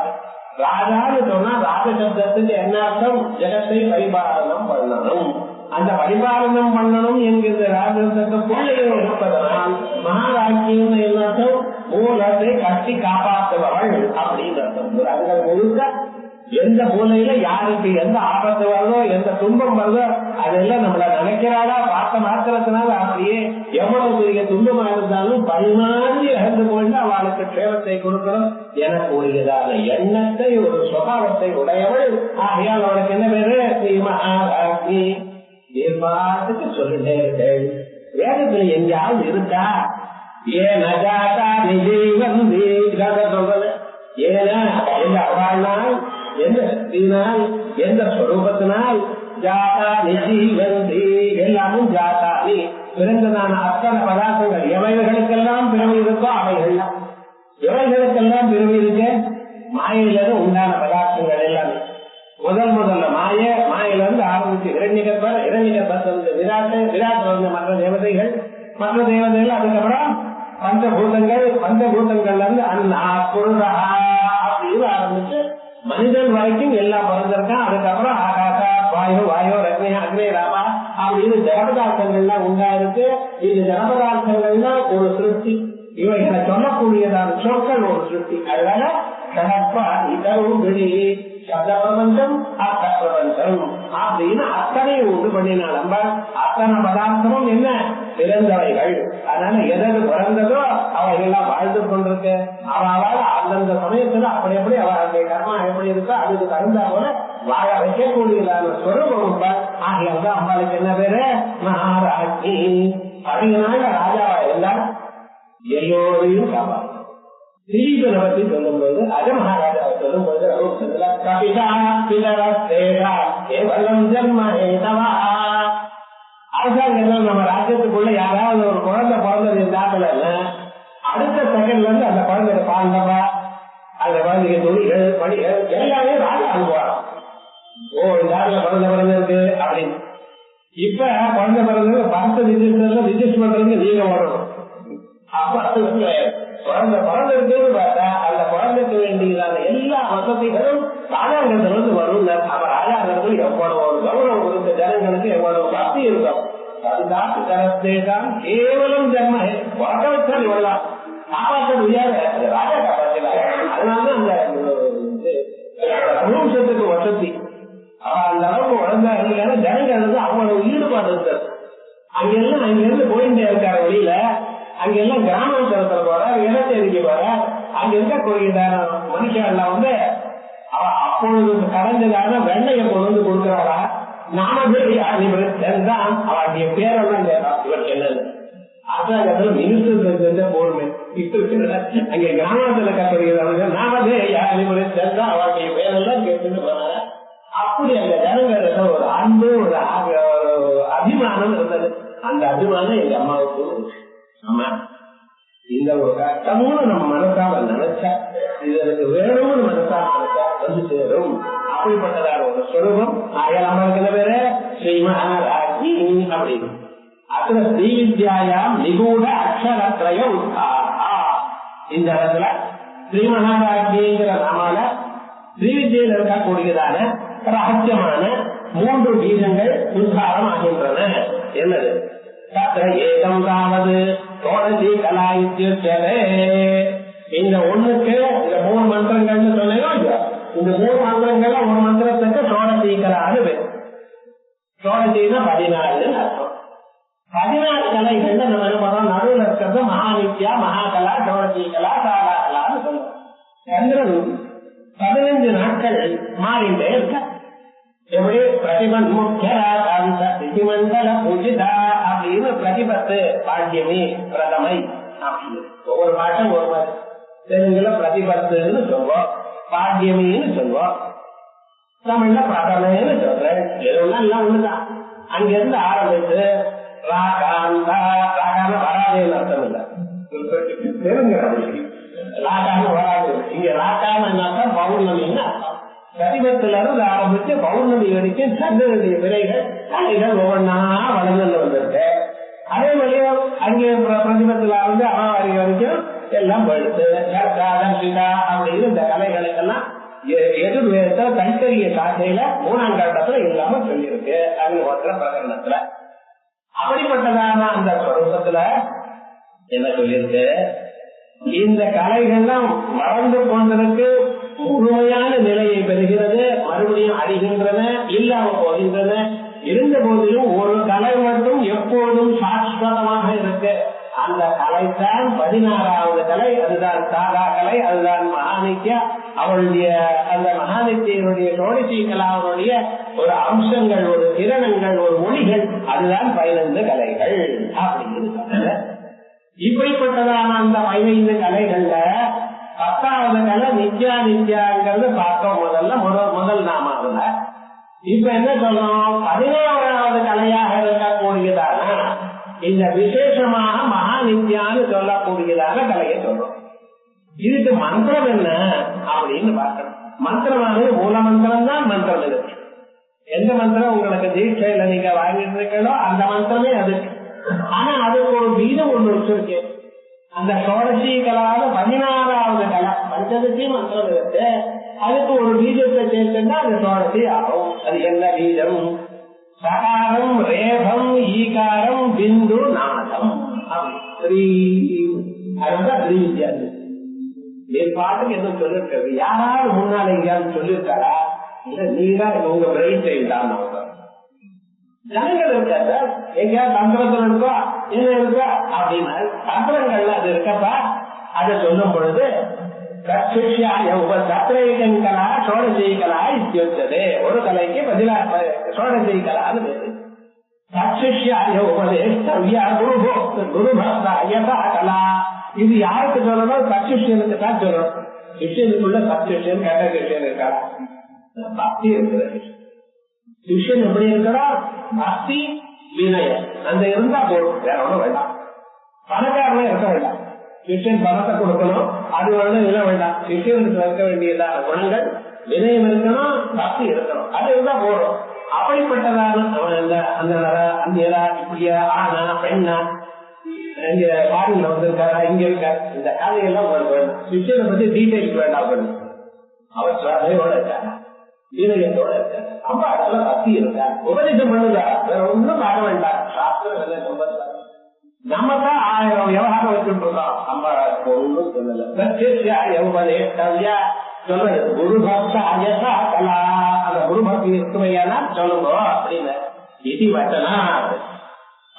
ராஜான்னு சொன்னா ராஜசப்தத்துக்கு என்ன அர்த்தம்? ஜெகத்தை பரிபாலனம் பண்ணணும். அந்த பரிபாலனம் பண்ணணும் என்கிற ராஜசத்துக்குள்ளே இருப்பதனால் மகாராஜ்யம் என்ன மூலத்தை கட்டி காப்பாற்றுபவள் அப்படின்னு அர்த்தம். அங்க முழுக்க எந்த மூலையில யாருக்கு எந்த ஆபத்து வருதோ எந்த துன்பம் வருதோ அதெல்லாம் நம்மள நினைக்கிறாளா பார்த்த மாத்திரத்தினால அப்படியே எவ்வளவு பெரிய துன்பமா இருந்தாலும் பரிமாறி இறந்து போயிட்டு அவளுக்கு க்ஷேமத்தை கொடுக்கணும் எனக்கு உரியதான எண்ணத்தை ஒரு சுபாவத்தை உடையவள். ஆகையால் அவளுக்கு என்ன பேரு? ஸ்ரீ மகாராஜி. ஏற்பாட்டுக்கு சொல்லிட்டே இருக்கேன். வேதத்துல எங்கேயாவது இருக்கா ஏன் நஜாதா நிஜீவன் சொல்றது? ஏன்னா எந்த அவாழ்னால் எந்த சக்தியினால் எந்த ஸ்வரூபத்தினால் ஜாதா நிஜீவந்தி எல்லாமும் ஜாதா நீ பிறந்ததான அத்தனை பதார்த்தங்கள் எவைகளுக்கெல்லாம் பிறவி இருக்கோ அவைகள்லாம் எவைகளுக்கெல்லாம் பிறவி இருக்க மாயிலிருந்து உண்டான பதார்த்தங்கள் எல்லாமே. முதல்ல மாயில இருந்து ஆரம்பிச்சு இரண்யகர்ப்பர் விராட் வந்து மற்ற தேவதைகள் அதுக்கப்புறம் பஞ்சபூதங்கள்ல இருந்து அண்ணா குருரா அப்படின்னு ஆரம்பிச்சு மனிதன் வரைக்கும் எல்லாம் பிறந்திருக்கான். அதுக்கப்புறம் ஆகாசா வாயோ அக்னே ராமா அப்படின்னு ஜனபதார்த்தங்கள்லாம் உண்டாயிருக்கு. இந்த ஜனபதார்த்தங்கள்லாம் ஒரு சிருஷ்டி. இவைகளை சொல்லக்கூடியதான சொற்கள் ஒரு சிருஷ்டி. அதனால சனப்பா இதரும் சப்த பிரபஞ்சம் அர்த்த பிரபஞ்சம் அப்படின்னு அத்தனை உண்டு பண்ணினால அத்தனை பதார்த்தமும் என்ன பிறந்தவைகள். அதனால எதற்கு பிறந்ததோ அவைகள்லாம் வாழ்ந்து கொண்டிருக்கு. அவளால் அந்தந்த சமயத்துல அப்படி எப்படி அவளுடைய கர்மா எப்படி இருக்கோ அதுக்கு தகுந்த போல வாழ வைக்கக்கூடியதான சொரூபம். ஆகியவங்க அவளுக்கு என்ன பேரு? மகாராஜி. அப்படிங்கிறனால ராஜாவா இருந்தால் எல்லோரையும் காப்பாற்று. திலீபனை பத்தி சொல்லும் போது அஜ மகாராஜாவை சொல்லும் போது அரசாங்கம் நம்ம ராஜ்யத்துக்குள்ள யாராவது ஒரு குழந்தை பிறந்தது இருந்தாக்கல அடுத்த செகண்ட்ல இருந்து அந்த குழந்தைய பாண்டவா அந்த குழந்தைக்கு துணிகள் பணிகள் எல்லாமே ராஜா அனுப்புவாராம். இந்த ஆறுல குழந்தை பிறந்திருக்கு அப்படின்னு. இப்ப குழந்தை பிறந்தது பரத்த ரிஜிஸ்டர் பண்றதுக்கு நீங்க வரணும். அப்ப அது குழந்தை பிறந்திருக்குன்னு பார்த்தா அந்த குழந்தைக்கு வேண்டியதான எல்லா வசதிகளும் ராஜாங்கத்திலிருந்து வரும். நம்ம ராஜாங்கத்தில் எவ்வளவு ஒரு கௌரவம் கொடுத்த ஜனங்களுக்கு எவ்வளவு பக்தி இருக்கும். அதுதான் கேவலம் ஜன்ம உறக்க வச்சால் இவ்வளவுதான் காப்பாற்ற முடியாது. அது ராஜா காப்பாற்றினாங்க. அதனாலதான் அந்த வம்சத்துக்கு வசதி அந்த அளவுக்கு வளர்ந்தா இல்லைன்னா ஜனங்களுக்கு அவ்வளவு ஈடுபாடு இருந்தது. அங்கெல்லாம் அங்கிருந்து போயிட்டே இருக்காரு வெளியில. அங்கெல்லாம் கிராமாந்தரத்துல போற, இடத்தேரிக்கு போற, அங்க இருக்கக்கூடியதான மனுஷன் வந்து அப்பொழுது கடைஞ்சதான வெண்ணையை கொண்டு வந்து கொடுக்கிறாரா. நாமதான் அவருடைய பேரெல்லாம் கேட்கலாம். இவர் என்னது அரசாங்கத்துல மினிஸ்டர் போடுமே அங்க கிராமத்துல கட்டுறவங்க நாமதே தெரிஞ்சா அவருடைய பேரெல்லாம் கேட்டுன்னு போனாங்க. அப்படி அந்த ஜனங்களுக்கு ஒரு அன்பு, ஒரு அபிமானம் இருந்தது. அந்த அபிமானம் எங்க அம்மாவுக்கு. ஆமா, இந்த ஒரு கஷ்டமும் நம்ம மனசால நினைச்சா, இதற்கு வேணும்னு மனசால நினைச்சா வந்து சேரும். அப்படிப்பட்டதான ஒரு சொரூபம். நம்ம இருக்கிற பேரு ஸ்ரீ மகாராஜி அப்படின்னு. அதுல ஸ்ரீவித்யாயாம் நிகூட அக்ஷரத்ரய உத்தாரா. இந்த இடத்துல ஸ்ரீ மகாராஜிங்கிற நாமால ஸ்ரீவித்யில இருக்கக்கூடியதான ரகசியமான 3 பீஜங்கள் உத்தாரம் ஆகின்றன. என்னது? தத்ர ஏகம் தாவது தோழசி கலாயுத்தியுச்சதே. இந்த ஒண்ணுக்கு இந்த 3 மந்திரங்கள்னு சொன்னோம். இந்த 3 மந்திரங்கள் ஒரு மந்திரத்துக்கு சோழசீகலான்னு பேர். சோழசீனா 14 அர்த்தம். 14 கலைகள்ல நம்ம என்ன பண்றோம்? நடுவில் இருக்கிறது மகாநித்யா, மகாகலா, சோழசீகலா, சாகாகலான்னு சொல்றோம். சந்திரன் 15 நாட்கள் மாறிண்டே இருக்க. எப்படி பிரதிபன் முக்கியமண்டல பூஜிதா அப்படின்னு பிரதிபத்து பாண்டியமி பிரதமை அப்படின்னு ஒவ்வொரு பாட்டும் ஒரு மாதிரி. தெலுங்குல பிரதிபத்துன்னு சொல்வோம், பாண்டியமின்னு சொல்வோம், தமிழ்ல பிரதமைன்னு சொல்றேன். எதுவும் எல்லாம் ஒண்ணுதான். அங்கிருந்து ஆரம்பித்து ராகாந்தா, ராகான வராதேன்னு அர்த்தம் இல்லை, தெலுங்கு ராகான வராது. இங்க ராகான பௌர்ணமின்னு அர்த்தம். பிரதிபத்துல இருந்து ஆரம்பிச்சு பௌர்ணமி வரைக்கும் சந்திரனுடைய விலைகள் கலைகள் ஒவ்வொன்னா வளர்ந்து வந்திருக்கு. அதே வழியா அங்கே பிரதிபத்துல இருந்து அமாவாரி வரைக்கும் எல்லாம் போயிடுச்சு. அப்படின்னு இந்த கலைகளுக்கெல்லாம் எதிர்வேத தைத்தரிய சாட்டையில 3ஆம் கட்டத்துல இல்லாம சொல்லியிருக்கு. அது ஒற்ற பிரகரணத்துல அப்படிப்பட்டதான அந்த ஸ்வரூபத்துல என்ன சொல்லியிருக்கு? இந்த கலைகள்லாம் வளர்ந்து கொண்டிருக்கு, முழுமையான நிலையை பெறுகிறது, மறுபடியும் அழிகின்றன, இல்லாம போகின்றன. இருந்த போதிலும் ஒரு கலை மட்டும் எப்போதும் சாஸ்வதமாக இருக்கு. அந்த கலைத்தான் 16வது கலை. அதுதான் சாகா கலை, அதுதான் மகாநித்யா. அவளுடைய அந்த மகாநித்தியனுடைய சோழசீகலாவுடைய ஒரு அம்சங்கள், ஒரு கிரணங்கள், ஒரு மொழிகள், அதுதான் 15 கலைகள் அப்படின்னு சொன்ன. இப்படிப்பட்டதான அந்த 15 கலைகள்ல 10வது கலை நித்யா நித்யாங்கிறது பார்த்தோம் முதல் நாமாவில். இப்ப என்ன சொல்லணும்? 16வது கலையாக இருக்கக்கூடியதான இந்த விசேஷமாக மகாநித்யான்னு சொல்லக்கூடியதான கலையை சொல்றோம். இதுக்கு மந்திரம் என்ன அப்படின்னு பார்க்கணும். மந்திரமானது மூல மந்திரம் தான். மந்திரம் இருக்கு. எந்த மந்திரம் உங்களுக்கு தீட்சையில நீங்க வாங்கிட்டு இருக்கீங்களோ அந்த மந்திரமே அதுக்கு. ஆனா அதுக்கு ஒரு பீஜம் ஒண்ணு வச்சிருக்கு. அந்த சோழசீகலான 16வது கலை பஞ்சதசி மந்திரம் இருக்கு. அதுக்கு ஒரு பீஜத்தை சேர்த்துன்னா அது சோழசி ஆகும். அது என்ன பீஜம்? சகாரம், ரேபம், ஈகாரம், பிந்து, நாதம். அதுதான் ஸ்ரீவித்யாது. என் பாட்டுக்கு எதுவும் சொல்லிருக்காரு? யாராவது முன்னால எங்கேயாவது சொல்லிருக்காரா? இல்ல நீதான் உங்க பிரெயின் சைல்ட் தான். ஜனங்கள் இருக்காது எங்கேயாவது தந்திரத்துல இருக்கோ என்ன இருக்கா அப்படின்னா தந்திரங்கள்ல அது இருக்கப்பா. அதை சொல்லும் பொழுது சத்திரேகலா சோழசீகலா இத்தியுச்சதே. ஒரு கலைக்கு பதிலா சோழசீகலான்னு பேரு. சத்சிஷ்யாய உபதேஷ்டவ்யா குருபக்தா கலா. இது யாருக்கு சொல்லணும்? சத்சிஷ்யனுக்கு தான் சொல்லணும். சிஷ்யனுக்குள்ள சத்சிஷ்யன் கட்ட சிஷ்யன் இருக்காரா? பக்தி இருக்கிறது. சிஷ்யன் எப்படி இருக்கிறா? பக்தி, வினயம் அந்த இருந்தா போதும், வேற ஒண்ணும் வேண்டாம். பணக்காரனே இருக்க வேண்டாம். சிஷ்யன் பணத்தை கொடுக்கணும், அது வந்து இட வேண்டாம். சிஷ்யனுக்கு இருக்க வேண்டியதான குணங்கள் வினயம் இருக்கணும், பக்தி இருக்கணும், அது இருந்தா போதும். அப்படிப்பட்டதான அந்த அந்தியரா இப்படியா ஆனா பெண்ணா இங்க பாரின்ல வந்திருக்காரா இங்க இருக்காரு, இந்த கதையெல்லாம் உங்களுக்கு வேணும். சிஷ்யனை பத்தி டீட்டெயில்ஸ் வேண்டாம். அவர் சுவாதையோட இருக்காரு, வீரயத்தோட இருக்காரு, அம்மா இடத்துல பக்தி இருக்காரு, உபதேசம் பண்ணுங்க, வேற ஒன்றும் பார்க்க வேண்டாம். சாஸ்திரம் நம்ம தான் 1000 விவகாரம் வச்சுட்டு இருக்கோம். அம்மா ஒன்றும் சொல்லல. சொல்றது குரு பக்தா அயசா கலா. அந்த குரு பக்தி இருக்குமையானா சொல்லுங்க அப்படின்னு. இது வச்சனா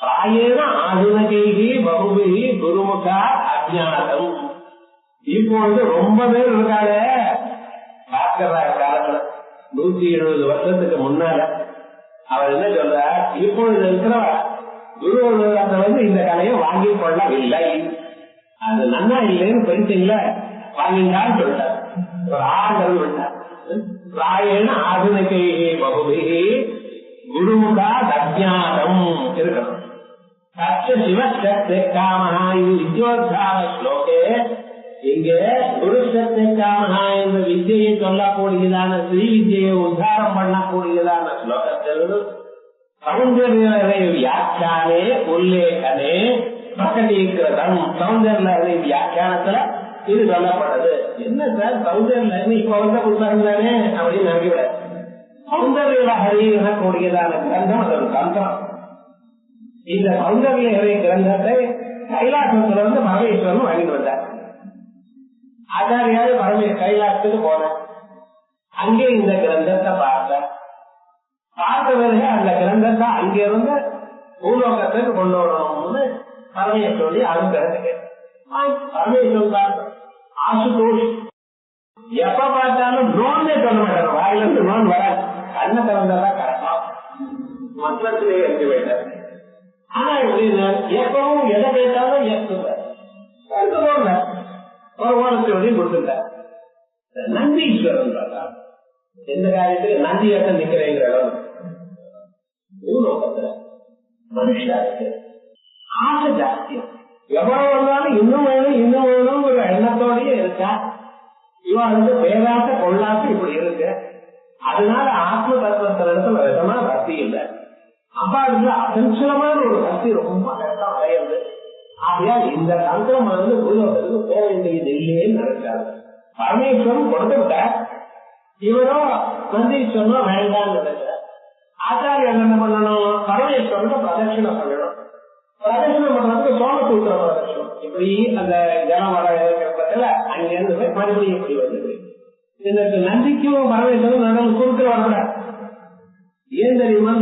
பிராயேன ஆதுனகைகி பகுபிகி குருமுகா அஜ்ஞானம். இப்பொழுது ரொம்ப பேர் இருக்காளே பார்க்கிற காலத்துல 170 வருஷத்துக்கு முன்னால அவர் என்ன சொல்ற, இப்பொழுது இருக்கிற குரு இந்த கலையை வாங்கிக் கொள்ளவில்லை, அது நன்னா இல்லைன்னு படிச்சீங்கள வாங்கினான்னு சொல்லிட்டார். ஒரு ஆதரவு விட்டார். பிராயேன ஆதுனகைகி பகுபிகி குருமுகா அஜ்ஞானம் இருக்கணும். சிவசக்தி காமனா இது வித்யோத்தான ஸ்லோகே. இங்கே குருசக்தி காமனா என்ற வித்தியை சொல்லக்கூடியதான ஸ்ரீ வித்தியை உத்தாரம் பண்ணக்கூடியதான ஸ்லோகத்தில் சௌந்தர்ய வியாக்கியானே உல்லேகனே பிரகடீகிருதம். சௌந்தர்ய வியாக்கியானத்துல இது சொல்லப்பட்டது. என்ன சார் சௌந்தர்யம் இப்ப வந்த புத்தகம் தானே அப்படின்னு நினைக்கிற. சௌந்தர்ய ஹரி எனக்கூடியதான கிரந்தம் அது ஒரு தந்திரம். இந்த சௌந்தர்ய ஹரி கிரந்தத்தை கைலாசத்திலிருந்து பரமேஸ்வரன் வாங்கிட்டு வந்தார். ஆச்சாரியாவது கைலாசத்துக்கு போன அங்கே இந்த கிரந்தத்தை பார்த்த பிறகு அந்த கிரந்தத்தை அங்கிருந்து பூலோகத்துக்கு கொண்டு வரணும்னு பரமேஸ்வரி அனுகிறதுக்கு பரமேஸ்வரன் ஆசுதோஷ் எப்ப பார்த்தாலும் நோன்னே சொல்ல மாட்டார். வாயிலிருந்து நோன் வர கண்ணை திறந்ததான் கரெக்டா மற்றத்திலேயே இருக்க வேண்டார். ஆனா எப்பவும் எதை கேட்டாலும் ஏற்றுல ஒரு ஓரத்தை வரையும் கொடுத்துட்டார். நந்தீஸ்வரன் பார்த்தா எந்த காரியத்துக்கு நந்தியத்தை நிக்கிறேங்கிற இடம் பூலோகத்துல மனுஷாருக்கு ஆசை ஜாஸ்தியம். எவ்வளவு வந்தாலும் இன்னும் வேணும் ஒரு எண்ணத்தோடய இருக்கா. இவனுக்கு பேராசை கொள்ளாசை இப்படி இருக்கு. அதனால ஆத்ம தத்துவத்தில விதமா பக்தி இல்லை. அப்பாவுக்கு அசஞ்சலமான ஒரு பக்தி ரொம்ப கஷ்டம் அடையுது. ஆகையால் இந்த தந்திரம் பூலோகத்துக்கு போக வேண்டியது இல்லையேன்னு நினைச்சாரு. பரமேஸ்வரன் கொடுத்துட்டார். இவரோ நந்தீஸ்வரனும் வேண்டாம்னு நினைச்சார். ஆச்சாரியர் என்ன பண்ணணும், பரமேஸ்வரன் பிரதட்சிணம் பண்ணணும். பிரதட்சிணம் பண்றதுக்கு சோமசூத்திர பிரதட்சிணம். இப்படி அந்த ஜனம் வர இருக்கிறதுல அங்கிருந்து மறுபடியும் இப்படி வந்தது. இதற்கு நந்திக்கும் பரமேஸ்வரன் நடுவில் குறுக்கிற வரக்கூடாது. ஏன் தெரியுமா,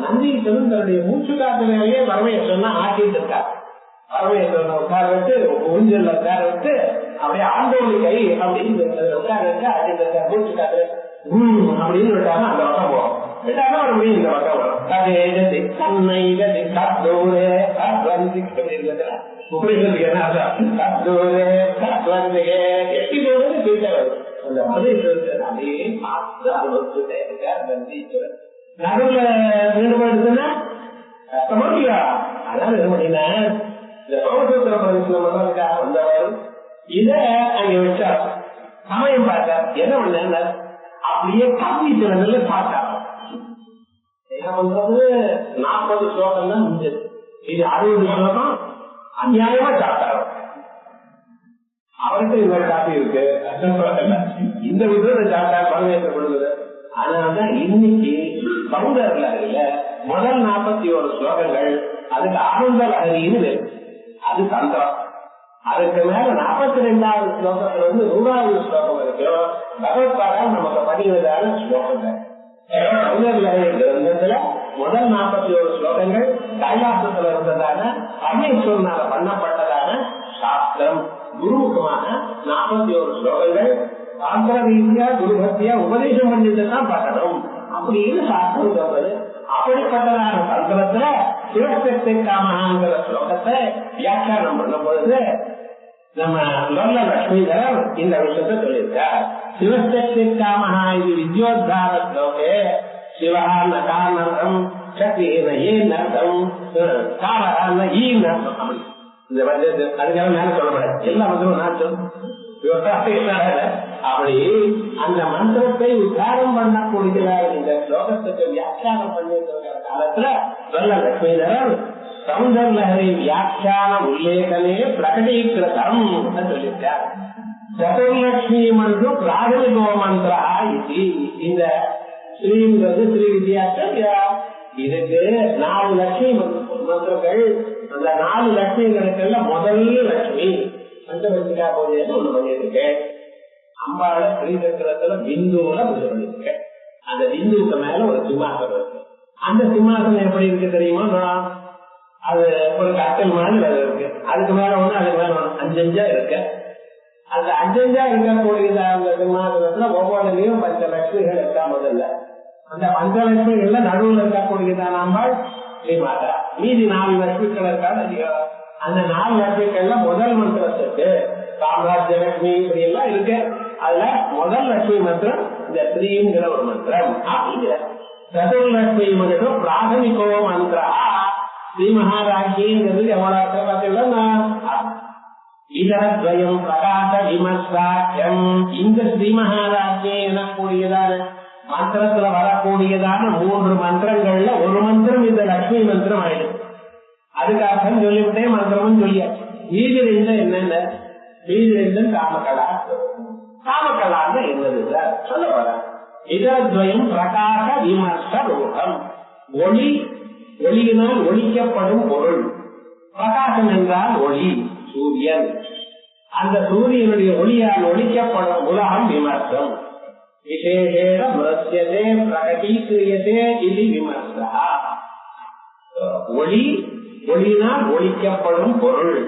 நந்தீஸ்வரன் தன்னுடைய மூச்சு காத்துலேயே பரமேஸ்வரன் ஆட்டிட்டு இருக்கார். பரமேஸ்வரன் உட்கார வச்சு ஊஞ்சல்ல உட்கார வச்சு அப்படியே ஆண்டோலி கை அப்படின்னு உட்கார வச்சு ஆட்டிட்டு இருக்கார். மூச்சு காத்துல அப்படின்னு விட்டாங்க. அந்த பக்கம் போவோம், விட்டாங்க மறுபடியும் இந்த பக்கம் வரும். எட்டி போடுறது வீட்டை வரும். அந்த பரமேஸ்வரன் அதே பார்த்து அனுபவிச்சுட்டே இருக்கார் நந்தீஸ்வரன். நடுவுல ஈடுபடுத்துன்னா கஷ்டமாட்டியா. அதான் என்ன பண்ணினா இந்த சோமசூத்திர பிரதட்சிணம் வந்தவர் இத அங்க வச்சார். சமயம் பார்த்தார். என்ன பண்ண அப்படியே கல்வி திறன்ல பார்த்தார். என்ன பண்றது, 40 ஸ்லோகம் தான் முடிஞ்சது. இது 60 ஸ்லோகம் அநியாயமா சாப்பிட்டாரு. அவருக்கு இன்னொரு காப்பி இருக்கு, இந்த விதத்தை சாப்பிட்டா பரமேஸ்வர கொடுக்குது. அதனாலதான் இன்னைக்கு சௌந்தர்ல இல்ல முதல் 41 ஸ்லோகங்கள் அதுக்கு ஆனந்தல் ஹரின்னு அது தந்திரம். அதுக்கு மேல 42வது ஸ்லோகத்துல 100வது ஸ்லோகம் வரைக்கும் பகவத்பாதால் நமக்கு 17 ஸ்லோகங்கள். சௌந்தர்ல கிரந்தத்துல முதல் 41 ஸ்லோகங்கள் கைலாசத்துல இருந்ததான பரமேஸ்வரனால பண்ணப்பட்டதான சாஸ்திரம். குருமுகமான 41 ஸ்லோகங்கள் சாஸ்திர ரீதியா குரு பக்தியா உபதேசம் பண்ணிட்டுதான் பார்க்கணும் அப்படின்னு சாஸ்திரம் சொல்றது. அப்படிப்பட்டதான தந்திரத்துல சிவசக்தி காமங்கிற ஸ்லோகத்தை வியாக்கியானம் பண்ணும் பொழுது நம்ம லொல்ல லட்சுமிதரர் இந்த விஷயத்தை சொல்லியிருக்கார். சிவசக்தி காமஹா இது வித்யோத்தார ஸ்லோகே சிவஹான காரணம் சக்திஹீன ஏன்னர்த்தம் காரஹான ஈன்னர்த்தம். அப்படி இந்த அதுக்காக மேல சொல்லப்படாது, எல்லா மந்திரமும் நான் சொல்லுவேன். அப்படி அந்த மந்திரத்தை உத்தாரம் பண்ணக்கூடியதாக இந்த ஸ்லோகத்துக்கு வியாக்கியானம் பண்ணிருக்கிற காலத்துல சொல்ல லட்சுமிதரர் சௌந்தர்லஹரி வியாக்கியான உல்லேகனே பிரகடீகிருதம் சொல்லியிருக்கார். சதுர்லட்சுமி மந்திரம் பிராதமிகோ மந்திரா இது. இந்த ஸ்ரீங்கிறது ஸ்ரீ வித்யாசா. இதுக்கு 4 லட்சுமி மந்திரங்கள். அந்த 4 லட்சுமிகளுக்கு முதல் லட்சுமி பஞ்சபட்சிகா பூஜைன்னு ஒண்ணு பண்ணிருக்கேன். அம்பாள ஸ்ரீசக்கரத்துல பிந்துல பூஜை பண்ணிருக்கேன். அந்த பிந்துவுக்கு மேல ஒரு சிம்மாசனம் இருக்கு. அந்த சிம்மாசனம் எப்படி இருக்கு தெரியுமா, அது ஒரு கட்டல் மாதிரி அது இருக்கு. அதுக்கு மேல ஒண்ணு அதுக்கு மேல ஒண்ணு 5 இருக்கு. அந்த 5 இருக்கக்கூடிய அந்த சிம்மாசனத்துல ஒவ்வொன்றிலையும் பஞ்சலட்சுமிகள் இருக்கா. முதல்ல அந்த பஞ்சலட்சுமிகள்ல நடுவில் இருக்கக்கூடியதான் நாம்பாள் ஸ்ரீமாதா. மீதி 4 லட்சுமிகள் இருக்காது இல்லையோ. அந்த 4 லட்சுமிகள்ல முதல் மந்திரத்துக்கு சாம்ராஜ்ய லட்சுமி இப்படி எல்லாம் இருக்கு. அதுல முதல் லட்சுமி மந்திரம் இந்த ஸ்ரீங்கிற ஒரு மந்திரம். அப்படிங்கிற சதுர்லட்சுமி மந்திரம் பிராதமிகோ மந்திரா. ஸ்ரீ மகாராஜ்யங்கிறது எவ்வளவு அர்த்தம் பார்த்தீங்கன்னா இதரத்வயம் பிரகாச விமர்சாக்கியம். இந்த ஸ்ரீ மகாராஜ்யம் எனக்கூடியதான மந்திரத்துல வரக்கூடியதான 3 மந்திரங்கள்ல ஒரு மந்திரம் இந்த லட்சுமி மந்திரம் ஆயிடுச்சு. அதுக்கு அர்த்தம் சொல்லிவிட்டே மந்திரமும் சொல்லியாச்சு. மீதி 2 என்னென்ன? மீதி 2 காமகலா. காமகலான்னு என்னது சொல்ல வர இதரத்வயம் பிரகாச விமர்ச ரூபம். ஒளி, ஒளியினால் ஒளிக்கப்படும் பொருள். பிரகாசம் என்றால் ஒளி, சூரியன். அந்த சூரியனுடைய ஒளியால் ஒளிக்கப்படும் உலகம் விமர்சம். விசேஷேன மிருத்யதே பிரகடீக்ரியதே இது விமர்சா. ஒளி, ஒளியினால் ஒளிக்கப்படும் பொருள்.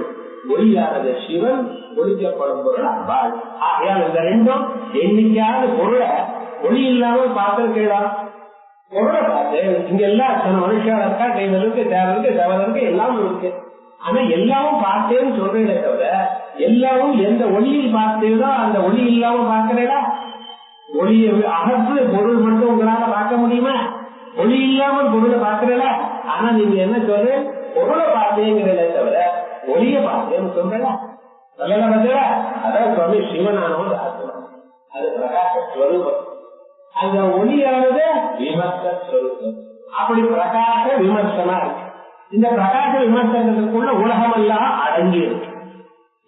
ஒளியானது சிவன், ஒளிக்கப்படும் பொருள் அம்பாள். ஆகையால் இந்த 2ம் எண்ணிக்கையாவது பொருளை ஒளி இல்லாமல் பார்த்திருக்கா. பொருளை பார்த்து இங்க எல்லாம் மனுஷால இருக்கா, கைவருக்கு, தேவருக்கு, தேவதற்கு எல்லாம் இருக்கு. ஆனா எல்லாமும் பார்த்தேன்னு சொல்றேனே தவிர எல்லாமும் எந்த ஒளியில் பார்த்தேதோ அந்த ஒளி இல்லாம பார்க்கிறேடா. ஒளியை அகற்று பொருள் மட்டும் உங்களால பார்க்க முடியுமா? ஒளி இல்லாமல் பொருளை பார்க்கிறேடா. ஆனா நீங்க என்ன சொல்ற? பொருளை பார்த்தேங்கிறத தவிர ஒளிய பார்த்தேன்னு சொல்றா. சொல்லல பார்த்தா அதான் சுவாமி சிவனானோட ஆத்மா. அது பிரகாச ஸ்வரூபம். அந்த ஒளியானது விமர்ச ஸ்வரூபம். அப்படி பிரகாச விமர்சனா இருக்கு. இந்த பிரகாச விமர்சனத்துக்குள்ள உலகம் எல்லாம் அடங்கி இருக்கு.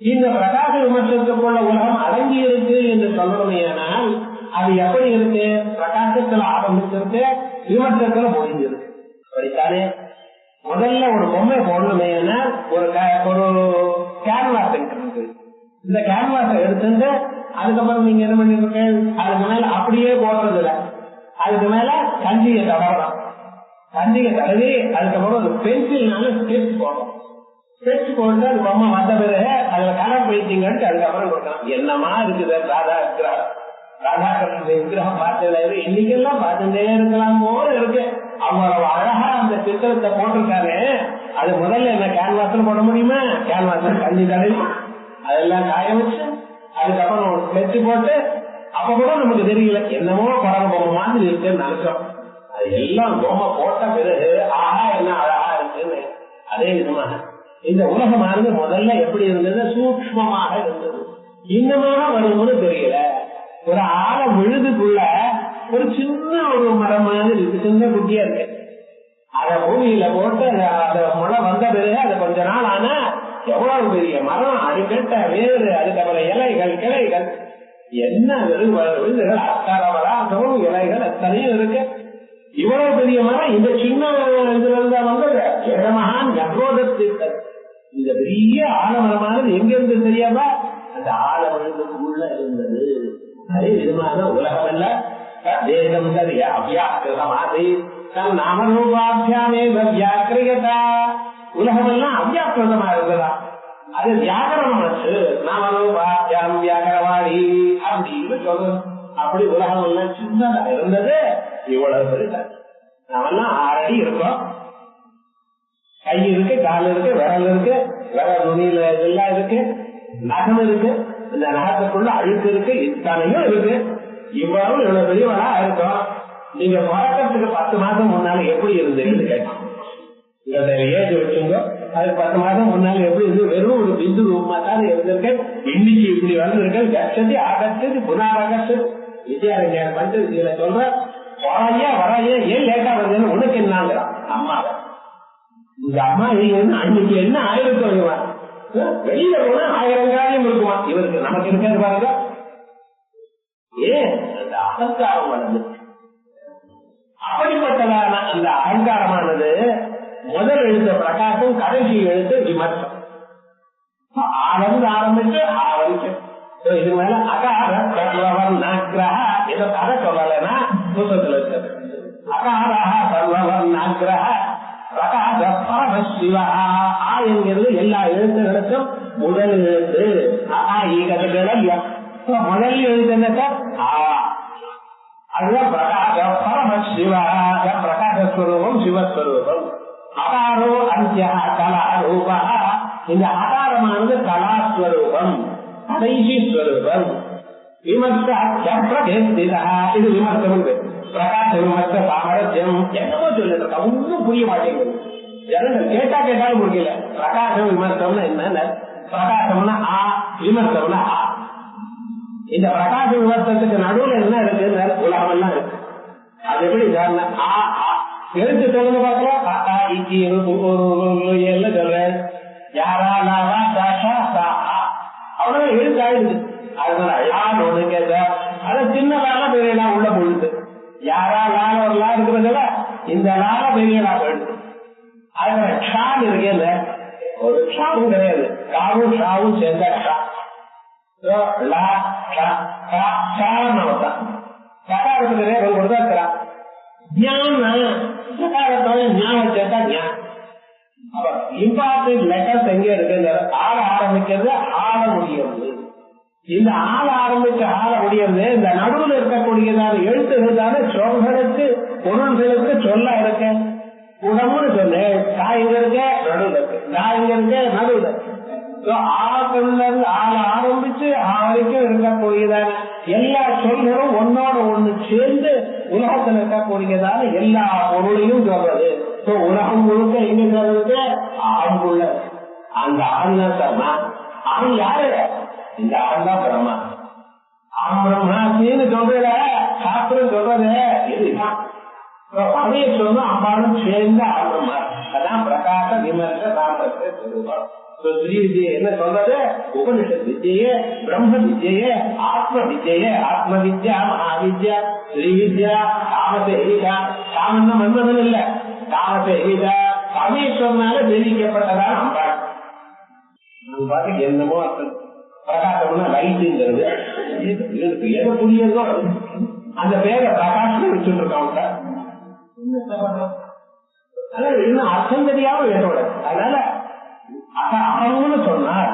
இந்த பிரகாச விமர்சனத்துக்குள்ள உலகம் அடங்கி இருக்கு என்று சொல்லணுமையானால் அது எப்படி இருக்கு? பிரகாசத்துல ஆரம்பிச்சிருக்கு, விமர்சனத்துல முடிஞ்சிருக்கு. அப்படித்தானே முதல்ல ஒரு பொம்மை போடணுமையானா ஒரு கேன்வாஸ் இருக்கு. இந்த கேன்வாஸை எடுத்துட்டு அதுக்கப்புறம் நீங்க என்ன பண்ணிருக்க? அதுக்கு மேல அப்படியே போடுறது இல்ல, அதுக்கு மேல கஞ்சியை தடவலாம். கஞ்சியை தடவி அதுக்கப்புறம் ஒரு பென்சில்னால ஸ்கெட்ச் போடணும். ஸ்கெட்ச் போட்டு அது பொம்மை வந்த பிறகு அதுல கலர் பெயிண்டிங் எடுத்து அதுக்கப்புறம் கொடுக்கலாம். என்னமா இருக்குது ராதா இருக்கிறார், ராதாகிருஷ்ணன் விக்கிரகம் பார்த்ததுல இன்னைக்கெல்லாம் பார்த்துட்டே இருக்கலாம் போல இருக்கு. அவ்வளவு அழகா அந்த சித்திரத்தை போட்டிருக்காரு. அது முதல்ல என்ன கேன்வாஸ்ல போட முடியுமா? கேன்வாஸ்ல கஞ்சி தடவி அதெல்லாம் காய வச்சு அதுக்கப்புறம் ஒரு ஸ்கெட்ச் போட்டு அப்ப கூட நமக்கு தெரியல என்னமோ குரங்கு பொம்மை மாதிரி இருக்குன்னு நினைச்சோம். அது எல்லாம் பொம்மை போட்ட பிறகு ஆஹா என்ன அழகா இருக்குன்னு. அதே விதமாக இந்த உலகமானது முதல்ல எப்படி இருந்தது? சூக்ஷ்மமாக இருந்தது. இன்னமாக வரும்போது தெரியல. ஒரு ஆழ விழுதுக்குள்ள ஒரு சின்ன ஒரு மரம் மாதிரி இருக்கு, சின்ன குட்டியா இருக்கு. அத பூமியில போட்டு அத முளை வந்த பிறகு அது கொஞ்ச நாள் ஆனா எவ்வளவு பெரிய மரம், அடிக்கட்ட வேறு, அதுக்கப்புறம் இலைகள், கிளைகள், என்ன விழுதுகள், அத்தரவராகவும் இலைகள் அத்தனையும் இருக்கு. இவ்வளவு பெரிய மரம் இந்த சின்ன இதுல இருந்தா வந்தது இடமகான் கர்ப்போதத்திற்கு. இந்த பெரிய ஆலமரமானது எங்க இருந்து தெரியாம அந்த ஆழ விழுதுக்குள்ள இருந்தது. அதே விதமான உலகம் அல்ல தேசம் சரிய அவ்யாக்கிரமாதி தன் நாமரூபாபியாமே வியாக்கிரியதா. உலகம் எல்லாம் அவ்யாக்கிரதமா இருந்ததா. அது வியாகரணமாச்சு. நாமரூபாபியாம் வியாகரவாடி அப்படின்னு சொல்லணும். அப்படி உலகம் எல்லாம் சின்னதா இருந்தது. இவ்வளவு பெருசா நாமெல்லாம் 6 அடி இருக்கோம். கை இருக்கு, கால் இருக்கு, விரல் இருக்கு, விரல் நுனியில இதெல்லாம் இருக்கு, நகம் இருக்கு, இந்த நகத்துக்குள்ள அழுக்கு இருக்கு, இத்தனையும் இருக்கு. இவ்வளவு பெரியவளா இருக்கும். நீங்க பழக்கத்துக்கு 10 மாசம் முன்னால எப்படி இருந்தீங்கன்னு கேட்டோம். ஏஜ் வச்சுங்க, அது 10 மாசம் முன்னால எப்படி இருந்து வெறும் ஒரு பிந்து ரூபமா தான் இருந்திருக்கு. இன்னைக்கு இப்படி வந்திருக்கு. கட்சதி ஆகச்சது புனாகச்சு விஜயாரண்யர் வந்து இதுல சொல்ற வரைய ஏன் லேட்டா வருதுன்னு உனக்கு என்னங்கிறான் அம்மா. இந்த அம்மா அன்னைக்கு என்ன ஆயிருக்கும், வெளியில போனா 1000 காரியம் இருக்குமா இவருக்கு, நமக்கு இருக்காது பாருங்க. ஏன் அந்த அகங்காரம் வளர்ந்து அப்படிப்பட்டதான அந்த அகங்காரமானது முதல் எழுத்த பிரகாசம், கடைசி எழுத்து விமர்சம். ஆரம்பிச்சு ஆரம்பிச்சு இது மேல அகார ஏதோ கதை சொல்லலைன்னா புத்தகத்துல இருக்கிறது. அகாரா சர்வவர்ணாக்ரஹ பிரகாச பரமசிவா. ஆ என்கிறது எல்லா எழுத்துகளுக்கும் முதல் எழுத்து. முதல் எழுத்து என்ன சார்? ஆ. அதுதான் பிரகாச பரமசிவா, பிரகாசஸ்வரூபம் சிவஸ்வரூபம். அகாரோ அந்தியா கலாரூபா. இந்த அகாரமானது கலாஸ்வரூபம், கடைசி ஸ்வரூபம். விமர்சா இது விமர்சனம். பிரகாச விமர்ச சாமரஸ்யம் என்னமோ சொல்லிட்டு இருக்கா, ஒன்னும் புரிய மாட்டேங்குது. ஜனங்கள் கேட்டாலும் புரியல. பிரகாச விமர்சம்னா என்ன? பிரகாசம்னா ஆ, விமர்சம்னா ஆ. இந்த பிரகாச விமர்சனத்துக்கு நடுவில் என்ன இருக்கு? உலகம் எல்லாம் இருக்கு. அது எப்படி ஆ ஆ எழுத்து சொல்லுங்க பார்க்கலாம். சொல்றேன் யாரா லாவா தாஷா சா அவ்வளவு எழுத்து ஆயிடுது. அதனால யார் ஒண்ணு கேட்ட அதை சின்ன லால பெரிய லா உள்ள போயிடுது. யாரா லால ஒரு லா இருக்கிறதுல இந்த லால பெரிய லா போயிடுது. அதனால ஷான் இருக்கேன், ஒரு ஷாவும் கிடையாது. காவும் ஷாவும் சேர்ந்த ஷா இருக்கிறான். இம்பார்ட்டன்ட் லெட்டர்ஸ் எங்க இருக்கு? ஆள ஆரம்பிக்கிறது, ஆள முடியாது. இந்த ஆள ஆரம்பிச்சு ஆள முடியாது. இந்த நடுவில் இருக்கக்கூடியதான எழுத்துகள் தானே சொல்களுக்கு பொருள்களுக்கு சொல்ல இருக்க. உடம்புன்னு சொல்லு, காய்ங்க இருக்க நடுவில் இருக்கு, காய்ங்க இருக்க நடுவில் இருக்கு. ஆள ஆரம்பிச்சு வரைக்கும் இருக்கக்கூடியதான எல்லா சொல்களும் ஒன்னோட ஒண்ணு சேர்ந்து உலகத்தில் இருக்கக்கூடியதான எல்லா பொருளையும் சொல்றது. உலகம் முழுக்க எங்க சொல்றது? ஆளுக்குள்ள. அந்த ஆள் தான் சொன்னா அவன் யாரு? இந்த ஆள் தான் பிரம்மா. பிரம்மாசின்னு சொல்றத சாஸ்திரம் சொல்றது இதுதான். அதைய சொன்னா அம்மாவும் சேர்ந்த ஆள்மா. அதான் பிரகாச விமர்ச சாமரஸ்ய சொல்லுவோம். ஸ்ரீ வித்யை என்ன சொல்றது? உபனிஷத் வித்யே, பிரம்ம வித்யே, ஆத்ம வித்யே. ஆத்ம வித்யா, மகாவித்யா, ஸ்ரீ வித்யா, காமசேகிதா. காமன்னா மன்மதன் இல்ல, காமசேகிதா. பரமேஸ்வரனால தெரிவிக்கப்பட்டதான அம்பாள். பாட்டு என்னமோ அர்த்தம். பிரகாசம்னா லைட்டுங்கிறது எது புரியுதோ அந்த பேரை பிரகாசம் வச்சுட்டு இருக்காங்க. இன்னும் அர்த்தம் தெரியாம வேறோட. அதனால அகம்னு சொன்னார்.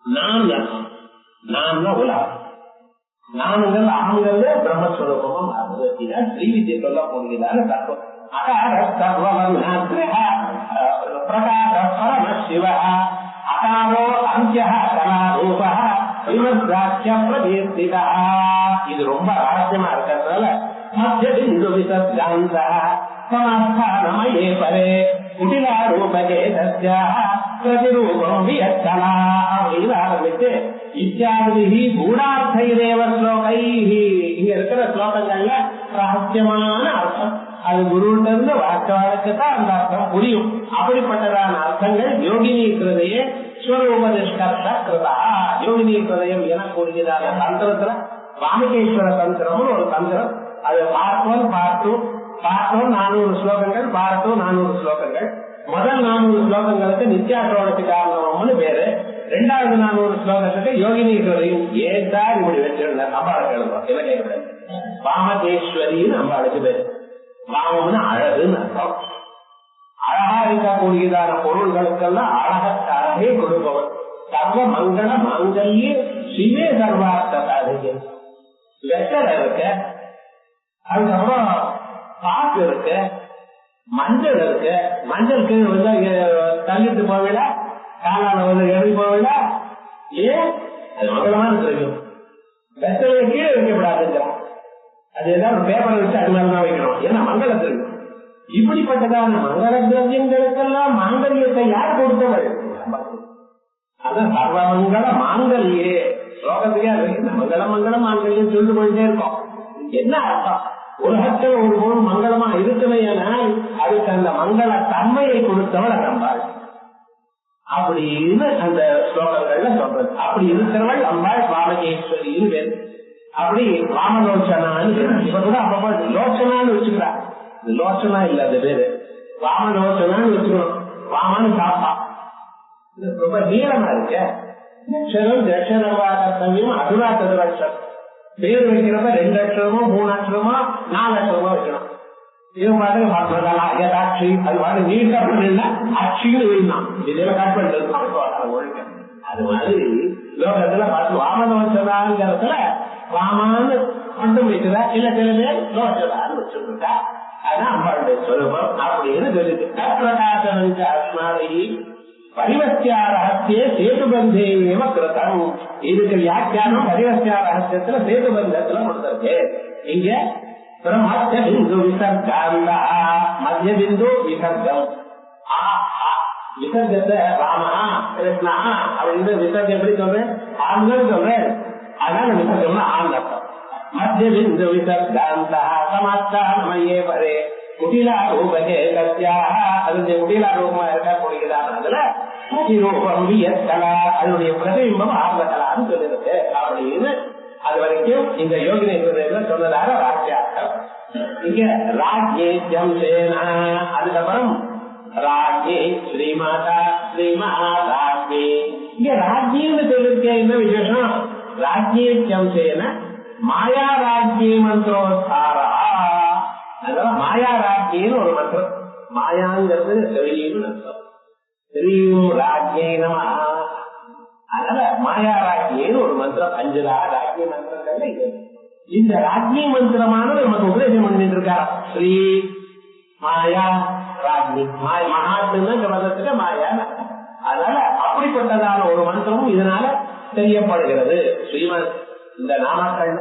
நான் உலகம். நானுங்கிறது அகங்கிறது பிரம்மஸ்வரூபமும் ஸ்ரீவித்யை சொல்ல போகிறதான தத்துவம். பிரகாச பரம சிவ. அகாரோ அந்திய கலாரூப விமர்சாட்சிய பிரதீர்த்திதா. இது ரொம்ப ரகசியமா இருக்கிறதுனால மத்திய பிந்து விசப்தாந்த சமஸ்தானமயே பரே குடிலாரூபகே தஸ்யாஹ பிரதிரூபம் வியச்சனா அப்படின்னு ஆரம்பித்து இத்தியாதி கூடார்த்தைரேவ ஸ்லோகைஹி. இங்க இருக்கிற ஸ்லோகங்கள்ல ரகசியமான அர்த்தம். அது குருவிட்ட இருந்து வாக்கத்தான் அந்த அர்த்தம் புரியும். அப்படிப்பட்டதான அர்த்தங்கள் யோகினி கிருதையே ஸ்வரூபதிஷ்கர்ஷ கிருதா. யோகினி கிருதயம் என கூறுகிறான தந்திரத்துல வாமிகேஸ்வர தந்திரம்னு ஒரு தந்திரம். அது பார்ட் 1 400 ஸ்லோகங்கள், பார்ட் 2 400 ஸ்லோகங்கள். முதல் 400 ஸ்லோகங்களுக்கு நித்யாசோடத்து காரணம்னு பேரு. 2வது 400 ஸ்லோகத்துக்கு யோகினி கிருதையும். ஏன் சார் இப்படி வச்சிருந்தார்? அம்பாளுக்கு எழுதுறோம். என்ன கேட்கிறேன்? வாமகேஸ்வரின்னு அம்பாளுக்கு பேரு. வாமம்னு அழகுன்னு அர்த்தம். அழகா இருக்கக்கூடியதான பொருள்களுக்கெல்லாம் அழகே கொடுப்பவர். சர்வ மங்கள மாங்கல்ய சிவே சர்வார்த்த சாதகை. வெத்தலை இருக்க, அதுக்கப்புறம் பாக்கு இருக்கு, மஞ்சள் இருக்கு. மஞ்சள் கீழே வந்து தள்ளிட்டு போவிட, காலால வந்து எழுதி போவிட. ஏன்? அது மங்களமான திரவியம். வெத்தலை கீழே வைக்கப்படாதுங்கிறான். அது ஏதாவது பேப்பரை வச்சு அது மாதிரிதான் வைக்கணும். ஏன்னா மங்கள திரவியம். இப்படிப்பட்டதான மங்கள திரவியங்களுக்கெல்லாம் மாங்கல்யத்தை யார் கொடுத்தவர்? அதான் சர்வமங்கள மாங்கல்யே. ஸ்லோகத்துக்கே மங்கள மாங்கல்யம் சொல்லி கொண்டே இருக்கோம். என்ன அர்த்தம்? உலகத்தில் ஒரு பொருள் மங்களமா இருக்குமையானால் அதுக்கு அந்த மங்கள தன்மையை கொடுத்தவள் அம்பாள் அப்படின்னு அந்த ஸ்லோகங்கள்ல சொல்றது. அப்படி இருக்கிறவள் அம்பாள் வாமகேஸ்வரின்னு பேரு. அப்படி வாமலோச்சனான்னு இப்ப கூட அப்பப்போ லோச்சனான்னு வச்சுக்கிறா. லோச்சனா இல்ல அந்த பேரு, வாமலோச்சனான்னு வச்சுக்கணும். வாமனு சாப்பா ரொம்ப நீளமா இருக்க. அக்ஷரம் தட்சணவாதம் அதுவா சதுராட்சரம். பேர் வைக்கிறப்ப 2 அக்ஷரமோ 3 அக்ஷரமோ 4 அக்ஷரமோ வைக்கணும். இவன் பாட்டுக்கு பார்த்ததால அயதாட்சி அது பாட்டு நீட்டா பண்ணா அச்சின்னு வேணும் இதுல கட் பண்றது ஒழுங்க. அது மாதிரி லோகத்துல பார்த்து வாமனம் சொன்னாங்கிறதுல வாமான்னு மட்டும் வைக்கிறா, இல்ல சில பேர் லோகத்தான்னு வச்சுருக்கா. அதான் அம்பாளுடைய சொரூபம் அப்படின்னு சொல்லிட்டு பிரகாசனஞ்ச அஸ்மாரி பரிவஸ்தியா ரகசிய சேதுபந்தேவ கிருதம். இதுக்கு வியாக்கியானம் பரிவஸ்தியா ரகசியத்துல சேதுபந்தத்துல கொடுத்திருக்கு. இங்க மத்திய பிந்து விசர்காந்தா மத்திய பிந்து விசர்க்கம் விசர்ஜத்தை ராமா கிருஷ்ணா அப்படின்னு விசர்ஜம் எப்படி சொல்றேன் ஆண்கள் சொல்றேன். அதனால விசர்ஜம்னா ஆண் அர்த்தம். மத்திய பிந்து விசர்காந்தா சமாச்சாரமையே பரே குடிலா ரூபகே கத்தியாக அது குடிலா ரூபமா இருக்கா கூடியதான். அதுல ரூபம் வியற்கலா அதனுடைய பிரதிபிம்பம் ஆர்வகலான்னு சொல்லிருக்கு அப்படின்னு அது வரைக்கும் இந்த யோகினேஸ்வரர் சொன்னதாக வாக்கியார்த்தம். இங்க ராஜ்யே ஜம்சேனா அதுக்கப்புறம் ராஜ்யே ஸ்ரீமாதா ஸ்ரீமஹாராஜ்யே. இங்க ராஜ்யம்னு சொல்லிருக்க என்ன விசேஷம்? ராஜ்யே ஜம்சேன மாயா ராஜ்யே மந்திரோத்தாரா. அதெல்லாம் மாயா ராஜ்யன்னு ஒரு மந்திரம். மாயாங்கிறது தெரியும் அர்த்தம். தெரியும் ராஜ்யே நம. அதனால மாயா ராஜ்யன்னு ஒரு மந்திரம். 5 ராஜ்ய மந்திரங்கள்ல இது. இந்த ராஜ்ய மந்திரமானது நமக்கு உபதேசம் பண்ணிட்டு இருக்காரா ஸ்ரீ மாயா ராஜ்யி. மகாத்மா மதத்துக்கு மாயா. அதனால அப்படிப்பட்டதான ஒரு மந்திரமும் இதனால தெரியப்படுகிறது. ஸ்ரீமத் இந்த நாமாக்கள்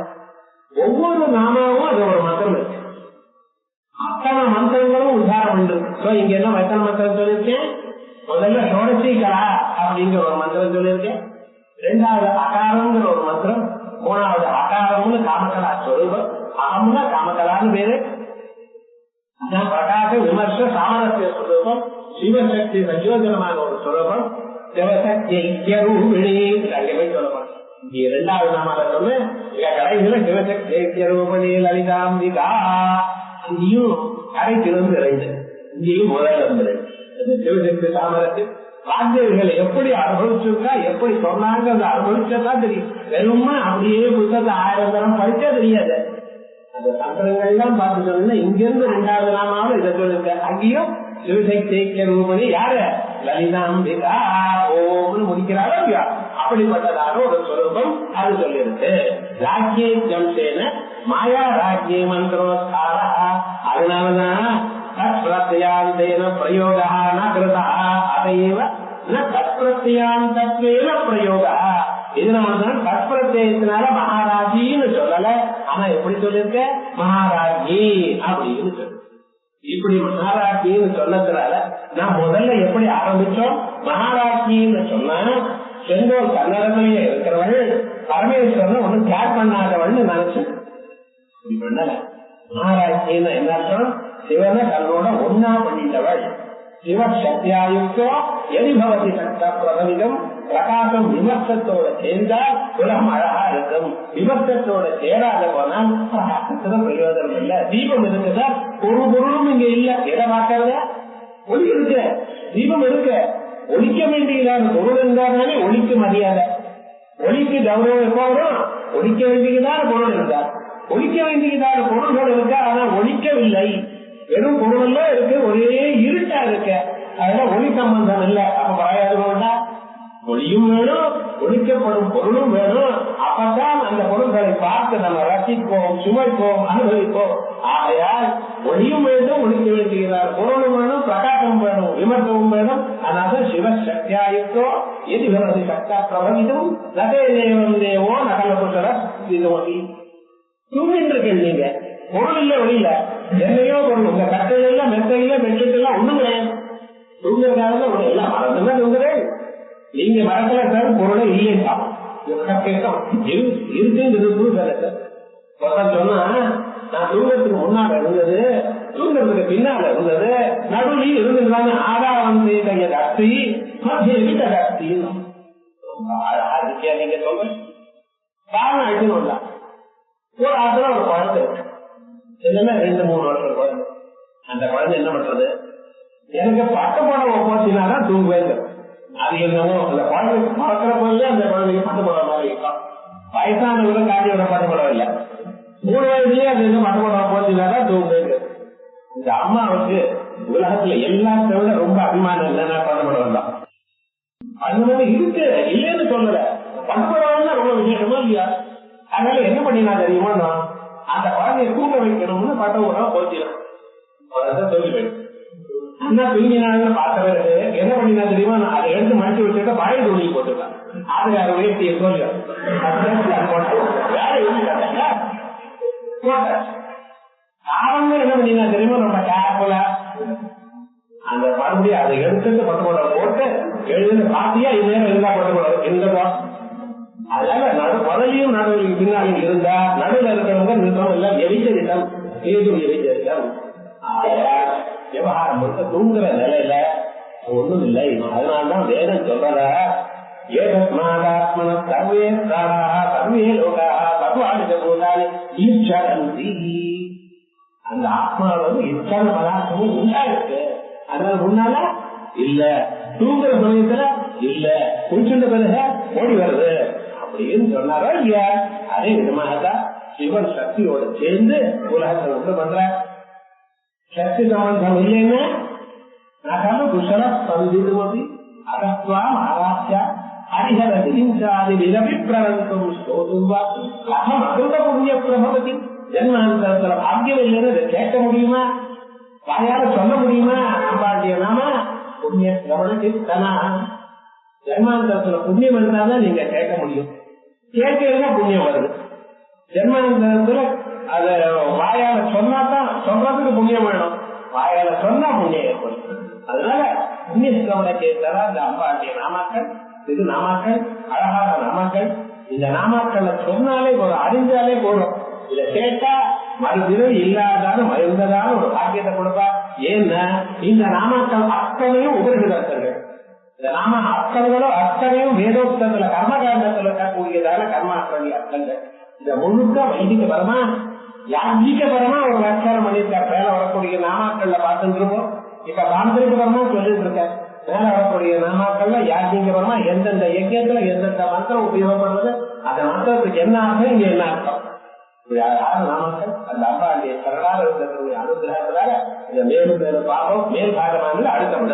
ஒவ்வொரு நாமாவும் அது ஒரு மந்திரம் இருக்கு. அத்தனை மந்திரங்களும் உதாரணம் இருக்கு. இங்க என்ன எத்தனை மந்திரம் சொல்லியிருக்கேன்? முதல்ல ஷோடசீகலா அப்படிங்கிற ஒரு மந்திரம் சொல்லியிருக்கேன். 2வது அகாரங்கிற ஒரு மந்திரம். 3வது அகாரம்னு காமகலா ஸ்வரூபம். அகம்னா காமகலான்னு பேரு. அதான் பிரகாச விமர்ச சாமரஸ்ய ஸ்வரூபம். சிவசக்தி சஜோதனமான ஒரு ஸ்வரூபம். சிவசக்தி ஐக்கியரூபிணி சொல்லப்படும். 2வது நாமால சொல்லு கடைசியில சிவசக்தி ஐக்கியரூபிணி லலிதாம்பிகா. இங்கேயும் கரைத்திலிருந்து 2 இங்கேயும் முதல்ல இருந்து 2 சிவசக்தி சாமரஸ்ய ராஜ்யர்கள் எப்படி அனுபவிச்சிருக்கா எப்படி சொன்னாங்க அனுபவிச்சதான் தெரியும். வெறும்னா அப்படியே புத்தகத்தை 1000 தரம் படிச்சா தெரியாது. அந்த சந்திரங்கள்லாம் பார்த்து சொன்னா இங்கிருந்து 2வது நாமாவும் இதை சொல்லிருக்க. அங்கேயும் சிவசக்தி ரூபணி யாரு லலிதாம்பிகா ஓம்னு முடிக்கிறாரோ இல்லையா அப்படிப்பட்டதான ஒரு ஸ்வரூபம் அது சொல்லிருக்கு. ராஜ்யே ஜம்சேன மாயா ராஜ்யே மந்திரோத்காரா. அதனாலதான் தத்பிரத்யாந்தேன பிரயோகா ந கிருதா அதைவ ந தத்பிரத்யாந்தத்வேன பிரயோகா. இதனாலதான் தத்பிரத்யத்தினால மகாராஜின்னு சொல்லல. ஆனா எப்படி சொல்லிருக்க மகாராஜி அப்படின்னு சொல்லு. இப்படி மகாராஜின்னு சொன்னதுனால நான் முதல்ல எப்படி ஆரம்பிச்சோம்? மகாராஜின்னு சொன்னா செங்கோல் கன்னடத்திலேயே இருக்கிறவள் பரமேஸ்வரன் ஒண்ணு கேர் பண்ணாதவள் நினைச்சு பண்ணல. மகாராஜின்னு என்ன அர்த்தம்? சிவனை தன்னோட ஒன்னா பண்ணிட்டவள். சிவசக்தியாயுக்தோ எரிபவதி சக்த பிரபவிதம். பிரகாசம் விமர்சத்தோட சேர்ந்தால் உலகம் அழகா இருக்கும். விமர்சத்தோட சேராத போனால் பிரகாசத்துல பிரயோஜனம் இல்ல. தீபம் இருக்குதா? ஒரு பொருளும் இங்க இல்ல. எதை பார்க்கறத? ஒளி இருக்கு, தீபம் இருக்கு. ஒழிக்க வேண்டியதான பொருள் இருந்தாலே ஒளிக்கு மரியாதை, ஒளிக்கு கௌரவம் எப்போ வரும்? ஒழிக்க வேண்டியதான பொருள் இருந்தா. ஒழிக்க வேண்டியதான பொருள்கள் இருக்கா, ஆனா ஒழிக்கவில்லை. வெறும் பொருள் எல்லாம் இருக்கு, ஒரே இருட்டா இருக்க. அதெல்லாம் ஒளி சம்பந்தம் இல்ல. அப்ப பழையாது போட்டா ஒளியும் வேணும், ஒழிக்கப்படும் பொருளும் வேணும். அப்பதான் அந்த பொருள்களை பார்த்து நம்ம ரசிப்போம், சுமைப்போம், அனுபவிப்போம். ஆகையால் ஒளியும் வேண்டும், ஒழிக்க வேண்டியதால் பொருளும் வேணும், பிரகாசம் வேணும், விமர்சனமும் வேணும். அதனால சிவசக்தியாயுக்தோ எதி விமர்சி சக்தா பிரபவிதும் நதே தேவம் தேவோ நகலபுஷர தூங்கின்றிருக்கீங்க. நீங்க பொருள் இல்ல, ஒளியில என்னையோ பொருள். உங்க கட்டையில மெத்தையில பெட்ஷீட் எல்லாம் ஒண்ணும் கிடையாது. தூங்குறதுனால ஒண்ணு எல்லாம் மறந்துதான் தூங்குறேன். நீங்க மரத்துல சார் பொருளை இல்லையா இருக்குங்கிறது சொன்னா நான் தூங்கறதுக்கு முன்னால இருந்தது, தூங்கறதுக்கு பின்னால இருந்தது, நடுவில் இருந்ததுதானே ஆதாரம் செய்த கஸ்தி மத்திய வீட்ட கஸ்தி. நீங்க சொல்ற காரணம் அழிக்கணும்ல. ஒரு ஆத்துல ஒரு குழந்தை இருக்கு, இல்லைன்னா 2-3 வருஷம் குழந்தை. அந்த குழந்தை என்ன பண்றது? எனக்கு பட்ட படம் போச்சுனாதான் தூங்குவேன். அது என்னவோ அந்த குழந்தைக்கு பறக்கிற போது அந்த குழந்தைக்கு பட்டு போடுற மாதிரி இருக்கும். வயசானவங்க காட்டியோட பட்டு போட இல்லை. 3 வயசுலயே அது என்ன பட்டு போட போச்சுனாதான் தூங்குவேன். இந்த அம்மாவுக்கு உலகத்துல எல்லாத்த விட ரொம்ப அபிமானம் இல்லைன்னா பணப்படம் தான். அந்த மாதிரி இருக்கு, இல்லைன்னு சொல்லல. பணப்படம் ரொம்ப விசேஷமா இல்லையா? அதனால என்ன பண்ணினா தெரியுமா, அந்த குழந்தைய தூங்க வைக்கணும்னு பட்ட உடனே போச்சிடும் சொல்லி என்ன தூங்கினான்னு பார்த்தவருக்கு என்ன பண்ணினா தெரியுமா, அதை எடுத்து மடிச்சு வச்சுட்டு பழைய துணி போட்டுருக்கான். அது யாரு வேட்டிய சொல்லி வேற அவங்க என்ன பண்ணினா தெரியுமா, நம்ம கேர்ஃபுல்லா அந்த மறுபடியும் அதை எடுத்துட்டு பட்டுக்கூட போட்டு எழுதுன்னு பாத்தியா இந்நேரம் இருந்தா பட்டுக்கூடாது எந்த அதனால முதலையும் நடுவில் பின்னாலும் இருந்தா நடுவில் இருக்கிறவங்க நிறுத்தம் இல்ல எரிச்சரிட்டம் ஏது எரிச்சரிட்டம் விவகாரம் முழுக்க தூங்குற நிலையில ஒண்ணும் இல்லை. அதனால்தான் வேதம் சொல்றத ஏதஸ்மாதாத்மன சர்வே பிராணாஹ சர்வே லோகாஹ பகவானுக்கு போதாலே ஈச்சரந்தி. அந்த ஆத்மாவில் இத்தனை பதார்த்தமும் உண்டாயிருக்கு. அதனால முன்னால இல்ல, தூங்குற சமயத்துல இல்ல, குளிச்சுட்ட பிறகு ஓடி வருது அப்படின்னு சொன்னாரோ இல்லையா? அதே விதமாகத்தான் சிவன் சக்தியோட சேர்ந்து உலகத்தை உண்டு பண்ற. சக்தி சம்பந்தம் இல்லைன்னா நகரம் குஷல பந்திதுமதி அகத்வா மகாராஷ்டிரா ஹரிஹரதி ஹிம்சாதி விரவி பிரவந்தம் சோதுவா அகம் அகிருத புண்ணிய பிரபவதி. ஜென்மாந்தரத்துல பாக்கியம் இல்லைன்னு இதை கேட்க முடியுமா? வாயால சொல்ல முடியுமா? அம்பாண்டிய நாம புண்ணிய சிரவணா. ஜென்மாந்தரத்துல புண்ணியம் இருந்தாதான் நீங்க கேட்க முடியும். கேட்கறதுனா புண்ணியம் வருது. ஜென்மாந்தரத்துல அத வாயால சொன்னாதான் சொல்றதுக்கு புண்ணியம் வேணும். வாயால சொன்னா புண்ணியம் ஏற்படும். அதனால புண்ணிய சிரவண கேட்கறா இந்த அம்பாண்டிய நாமாக்கள், இது நாமாக்கள், அழகான நாமாக்கள். இந்த நாமாக்களை சொன்னாலே போதும், அறிஞ்சாலே போதும். இதை கேட்டா மறுபிறவி இல்லாதான மருந்ததான ஒரு பாக்கியத்தை கொடுப்பா. ஏன்னா இந்த நாமாக்கள் அத்தனையும் உபரிதர்கள். இந்த நாம அத்தனையும் வேதோக்தத்துல கர்மகாண்டத்துல இருக்கக்கூடியதான கர்மாக்கள் அர்த்தங்கள். இந்த முழுக்க வைதிக பரமா யாஜிக பரமா ஒரு வியாக்கியானம் பண்ணியிருக்கார். மேல வரக்கூடிய நாமாக்கள்ல பார்த்துட்டு இருப்போம். இப்ப தாந்திரிக பரமா சொல்லிட்டு இருக்கேன். மேல வரக்கூடிய நாமாக்கள்ல யாஜிக பரமா எந்தெந்த யஜ்யத்துல எந்தெந்த மந்திரம் உபயோகப்படுறது, அந்த மந்திரத்துக்கு என்ன அர்த்தம், இங்க என்ன அர்த்தம், நாமக்கள் அந்த அம்பாண்டிய சரணாக இருக்கக்கூடிய அனுகிரகத்தினால இந்த மேலும் மேலும் பாவம் மேல் பாகமாக அடுத்த விட